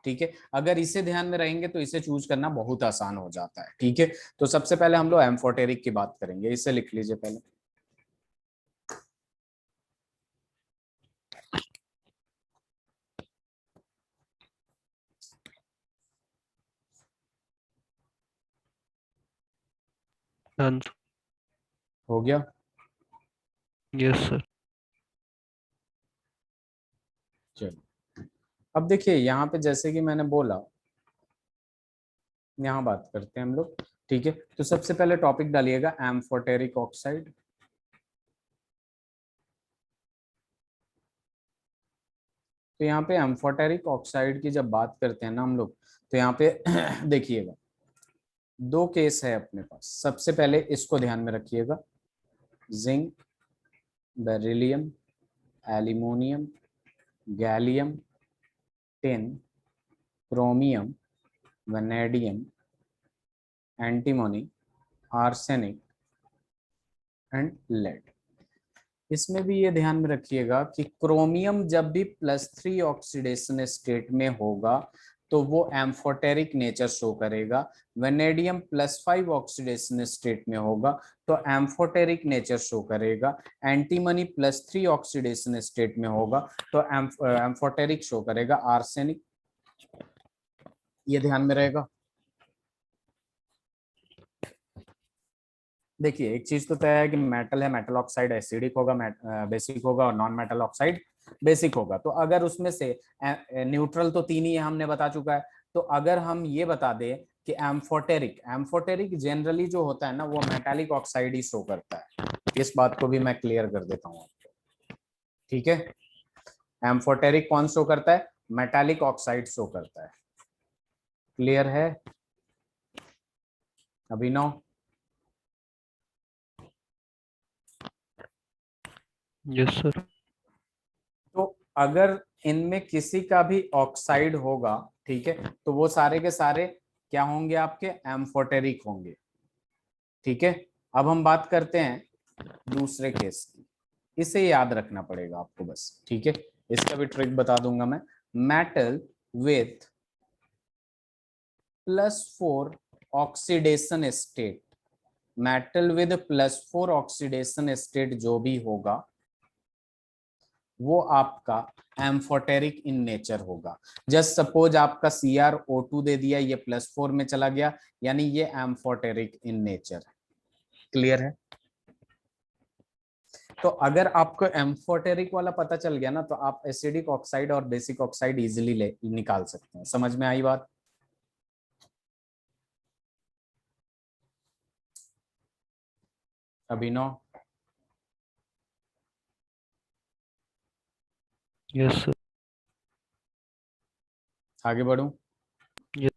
ठीक है। अगर इसे ध्यान में रहेंगे तो इसे चूज करना बहुत आसान हो जाता है, ठीक है। तो सबसे पहले हम लोग एम्फोटेरिक की बात करेंगे, इसे लिख लीजिए पहले। डन। हो गया। Yes sir. चलो अब देखिए यहाँ पे जैसे कि मैंने बोला, यहाँ बात करते हैं हम लोग, ठीक है। तो सबसे पहले टॉपिक डालिएगा एम्फोटेरिक ऑक्साइड। तो यहाँ पे एम्फोटेरिक ऑक्साइड की जब बात करते हैं ना हम लोग, तो यहाँ पे देखिएगा 2 केस है अपने पास। सबसे पहले इसको ध्यान में रखिएगा, zinc, beryllium, aluminium, gallium, tin, chromium, vanadium, antimony, arsenic and lead. इसमें भी ये ध्यान में रखिएगा कि क्रोमियम जब भी +3 ऑक्सीडेशन स्टेट में होगा तो वो एम्फोटेरिक नेचर शो करेगा। वेनेडियम +5 ऑक्सीडेशन स्टेट में होगा तो एम्फोटेरिक नेचर शो करेगा। एंटीमनी +3 ऑक्सीडेशन स्टेट में होगा तो एम्फोटेरिक शो करेगा। आर्सेनिक, ये ध्यान में रहेगा। देखिए एक चीज तो तय है कि मेटल है, मेटल ऑक्साइड एसिडिक होगा, बेसिक होगा, और नॉन मेटल ऑक्साइड बेसिक होगा। तो अगर उसमें से न्यूट्रल तो तीन ही हमने बता चुका है, तो अगर हम ये बता दें कि एम्फोटेरिक, एम्फोटेरिक जनरली जो होता है ना वो मेटालिक ऑक्साइड ही शो करता है। इस बात को भी मैं क्लियर कर देता हूँ आपको, ठीक है। एम्फोटेरिक कौन शो करता है? मेटालिक ऑक्साइड शो करता है। क्लियर है अभिनव? Yes sir. तो अगर इनमें किसी का भी ऑक्साइड होगा, ठीक है, तो वो सारे के सारे क्या होंगे? आपके एम्फोटेरिक होंगे, ठीक है। अब हम बात करते हैं दूसरे केस की, इसे याद रखना पड़ेगा आपको बस, ठीक है। इसका भी ट्रिक बता दूंगा मैं। Metal with +4 oxidation state, metal with +4 oxidation state जो भी होगा वो आपका एम्फोटेरिक इन नेचर होगा। जस्ट सपोज आपका CrO2 दे दिया, ये +4 में चला गया, यानी ये एम्फोटेरिक इन नेचर है। क्लियर है? तो अगर आपको एम्फोटेरिक वाला पता चल गया ना, तो आप एसिडिक ऑक्साइड और बेसिक ऑक्साइड इजिली निकाल सकते हैं। समझ में आई बात? अभिनव? Yes sir. आगे बढ़ूं? यस।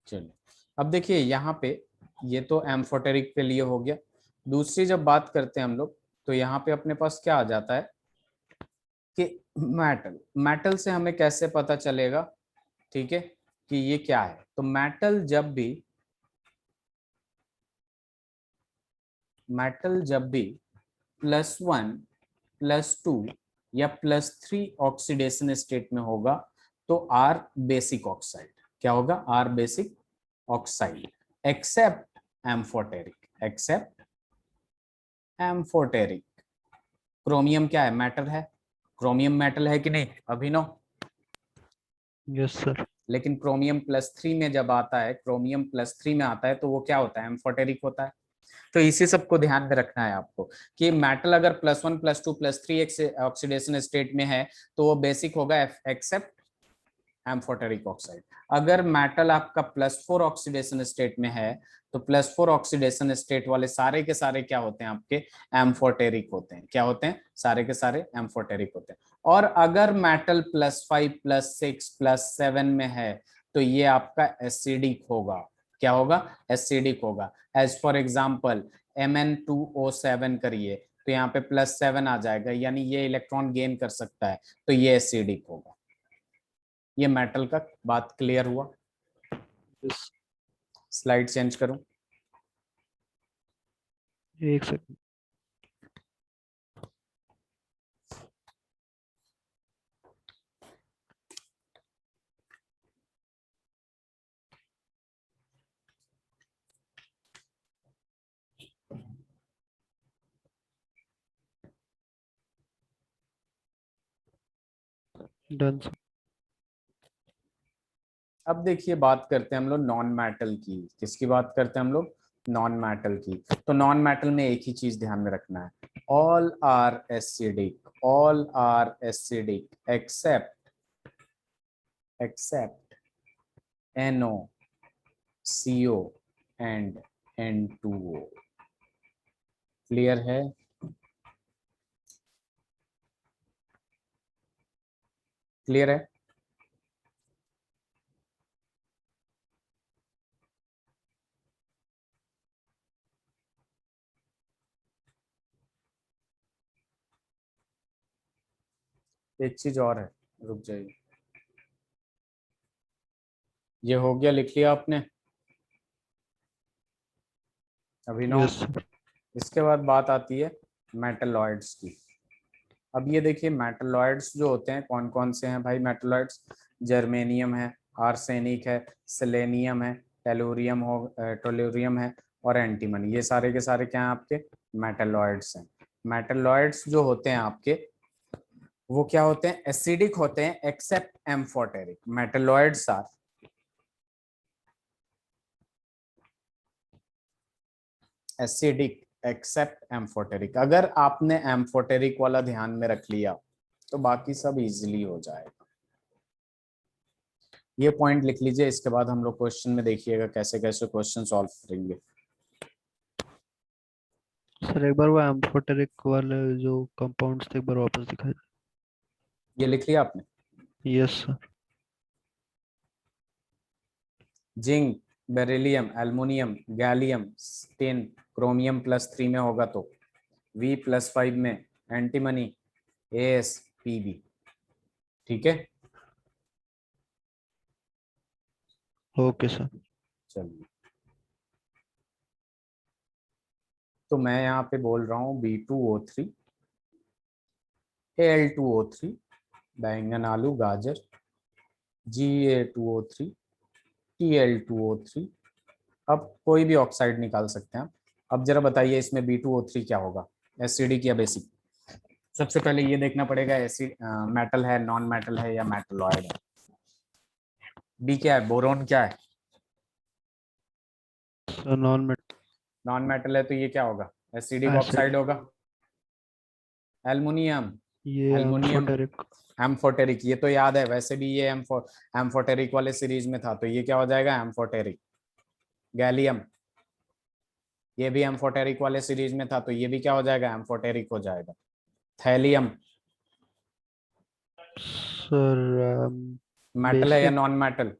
चलिए, अब देखिए यहाँ पे ये तो एम्फोटेरिक के लिए हो गया। दूसरी जब बात करते हैं हम लोग, तो यहाँ पे अपने पास क्या आ जाता है कि मेटल, मेटल से हमें कैसे पता चलेगा, ठीक है, कि ये क्या है? तो मेटल जब भी +1 +2 या +3 ऑक्सीडेशन स्टेट में होगा तो आर बेसिक ऑक्साइड। क्या होगा? Are basic oxide, except amphoteric, except amphoteric. Chromium क्या है? मेटल है। क्रोमियम मेटल है कि नहीं अभिनव? Yes sir. लेकिन क्रोमियम +3 में जब आता है, क्रोमियम +3 में आता है तो वो क्या होता है? एम्फोटेरिक होता है। तो इसी सबको ध्यान में रखना है आपको कि मेटल अगर +1 +2 +3 ऑक्सीडेशन स्टेट में है तो वो बेसिक होगा एक्सेप्ट एम्फोटेरिक ऑक्साइड। अगर मेटल आपका +4 ऑक्सीडेशन स्टेट में है तो +4 ऑक्सीडेशन स्टेट वाले सारे के सारे क्या होते हैं? आपके एम्फोटेरिक होते हैं। क्या होते हैं? सारे के सारे एम्फोटेरिक होते हैं। और अगर मेटल +5 +6 +7 में है तो ये आपका एसिडिक होगा। क्या होगा? एसिडिक होगा। एज फॉर एग्जाम्पल Mn2O7 करिए तो यहाँ पे +7 आ जाएगा, यानी ये इलेक्ट्रॉन गेन कर सकता है, तो ये एसिडिक होगा। ये मेटल का बात क्लियर हुआ? यस। स्लाइड चेंज करूं? एक सेकंड। Done sir. अब देखिए बात करते हैं हम लोग नॉन मेटल की। किसकी बात करते हैं हम लोग? नॉन मेटल की। तो नॉन मेटल में एक ही चीज ध्यान में रखना है, all are acidic, all are acidic except NO, CO and N2O। Clear है? क्लियर है? एक चीज और है, रुक जाइए। ये हो गया, लिख लिया आपने अभिनव? Yes sir. इसके बाद बात आती है मेटलॉइड्स की। अब ये देखिए मेटलॉइड्स जो होते हैं कौन कौन से हैं भाई मेटलॉइड्स? जर्मेनियम है, आर्सेनिक है, सेलेनियम है, टेलुरियम है और एंटीमनी। ये सारे के सारे क्या हैं? आपके मेटलॉइड्स हैं। मेटलॉइड्स जो होते हैं आपके वो क्या होते हैं? एसिडिक होते हैं except amphoteric. Metalloids are acidic except amphoteric. अगर आपने एम्फोटेरिक वाला ध्यान में रख लिया तो बाकी सब इजीली हो जाएगा। ये पॉइंट लिख लीजिए, इसके बाद हम लोग क्वेश्चन में देखिएगा कैसे कैसे क्वेश्चन सॉल्व करेंगे। सर एक बार वो एम्फोटेरिक वाले जो कंपाउंड्स थे एक बार वापस दिखाइए। ये लिख लिया आपने? Yes sir. Zinc, beryllium, aluminium, gallium, tin, chromium +3 में होगा तो V+5 में एंटीमनी, AS, PB। ठीक है, ओके सर। चलिए तो मैं यहाँ पे बोल रहा हूँ B2O3, Al2O3, बैंगन, आलू, गाजर, Ga2O3, Tl2O3। अब कोई भी ऑक्साइड निकाल सकते हैं। अब जरा बताइए इसमें B2O3 क्या होगा, एसिडिक या बेसिक? सबसे पहले ये देखना पड़ेगा एसिड मेटल है, नॉन मेटल है या मेटलॉइड है। बी क्या है, बोरोन क्या है? सर नॉन नॉन मेटल है तो ये क्या होगा, एसिडिक एसिड। ऑक्साइड होगा। एल्युमिनियम, ये एल्युमिनियम एम्फोटेरिक। एम्फोटेरिक, ये तो याद है, वैसे भी ये एम्फोटेरिक वाले सीरीज में था तो ये क्या हो जाएगा, एम्फोटेरिक। गैलियम, ये भी एम्फोटेरिक वाले सीरीज में था तो ये भी क्या हो जाएगा, एम्फोटेरिक हो जाएगा। थैलियम, सर मेटल है या basic. Non metal?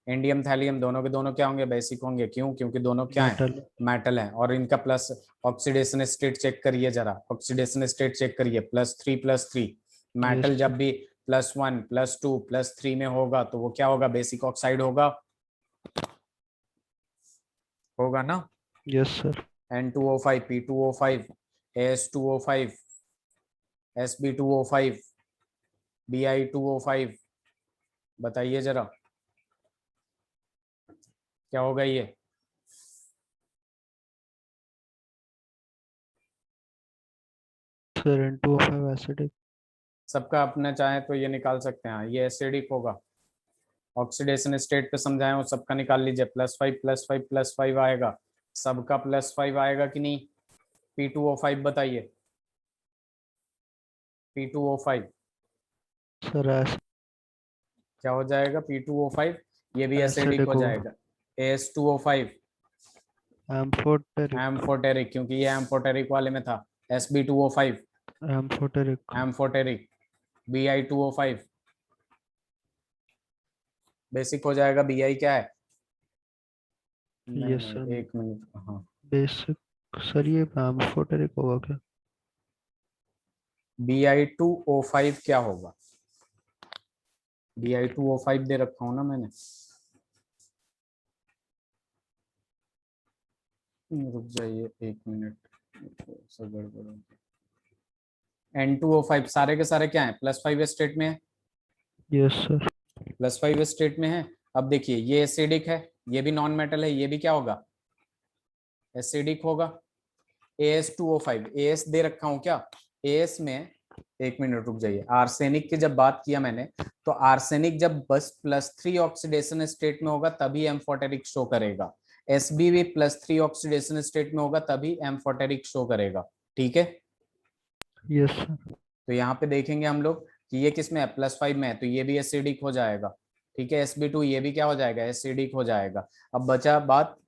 Indium, thallium दोनों के दोनों क्या होंगे, बेसिक होंगे। क्यों? क्योंकि दोनों क्या है, मेटल। मेटल है। और इनका प्लस ऑक्सीडेशन स्टेट चेक करिए जरा, ऑक्सीडेशन स्टेट चेक करिए, +3+3। मेटल यस जब भी +1 +2 +3 में होगा तो वो क्या होगा, बेसिक ऑक्साइड होगा, होगा ना। Yes sir. N2O5, P2O5, AS2O5, SB2O5, Bi2O5। बताइए जरा क्या होगा ये? Sir N2O5 acidic. सबका अपना चाहे तो ये निकाल सकते हैं, ये एसिडिक होगा। ऑक्सीडेशन स्टेट पे समझाए वो सबका निकाल लीजिए, +5 +5 +5 आएगा, सबका +5 आएगा कि नहीं। P2O5 बताइए, P2O5 सर क्या हो जाएगा, P2O5 ये भी एसिडिक एसिडिक हो होगा। जाएगा। AS2O5 amphoteric. एम्फोटेरिक, क्योंकि ये एम्फोटेरिक वाले में था। SB2O5 amphoteric. Amphoteric. Bi2O5 basic हो जाएगा। Bi क्या है, नहीं यस सर। नहीं एक मिनट, हाँ बेसिक। सर ये एम्फोटेरिक होगा क्या? Bi2O5 क्या होगा, Bi2O5 दे रखा हूं ना मैंने, रुक जाइए एक मिनट, सब गड़बड़ हो गया। N2O5 सारे के सारे क्या है, +5 स्टेट में है, यस सर। +5 स्टेट में है। अब देखिए ये एसिडिक है, ये भी नॉन मेटल है, ये भी क्या होगा, एसिडिक होगा। AS2O5, AS दे रखा हूं क्या, AS में, एक मिनट रुक जाइए, आर्सेनिक की जब बात किया मैंने, तो आर्सेनिक जब बस +3 ऑक्सीडेशन स्टेट में होगा तभी एम्फोटेरिक शो करेगा। SB भी +3 ऑक्सीडेशन स्टेट में होगा तभी एम्फोटेरिक शो करेगा। ठीक है, यस सर। तो यहाँ पे देखेंगे हम लोग कि ये किस में है, +5 में है तो ये भी एसिडिक हो जाएगा। ठीक है, SB2 ये भी क्या हो जाएगा, एसिडिक हो जाएगा। अब बचा बात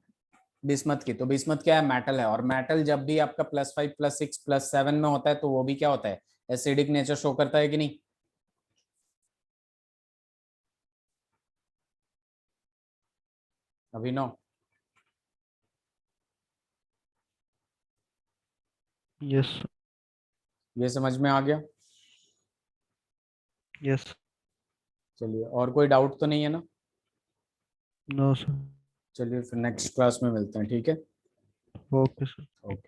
बिस्मथ की, तो बिस्मथ क्या है, मेटल है। और मेटल जब भी आपका +5 +6 +7 में होता है तो वो भी क्या होता है, एसिडिक नेचर शो करता है कि नहीं। अभिनव, यस। ये समझ में आ गया? यस। चलिए, और कोई डाउट तो नहीं है ना? No sir. चलिए फिर नेक्स्ट क्लास में मिलते हैं, ठीक है। Okay sir. ओके।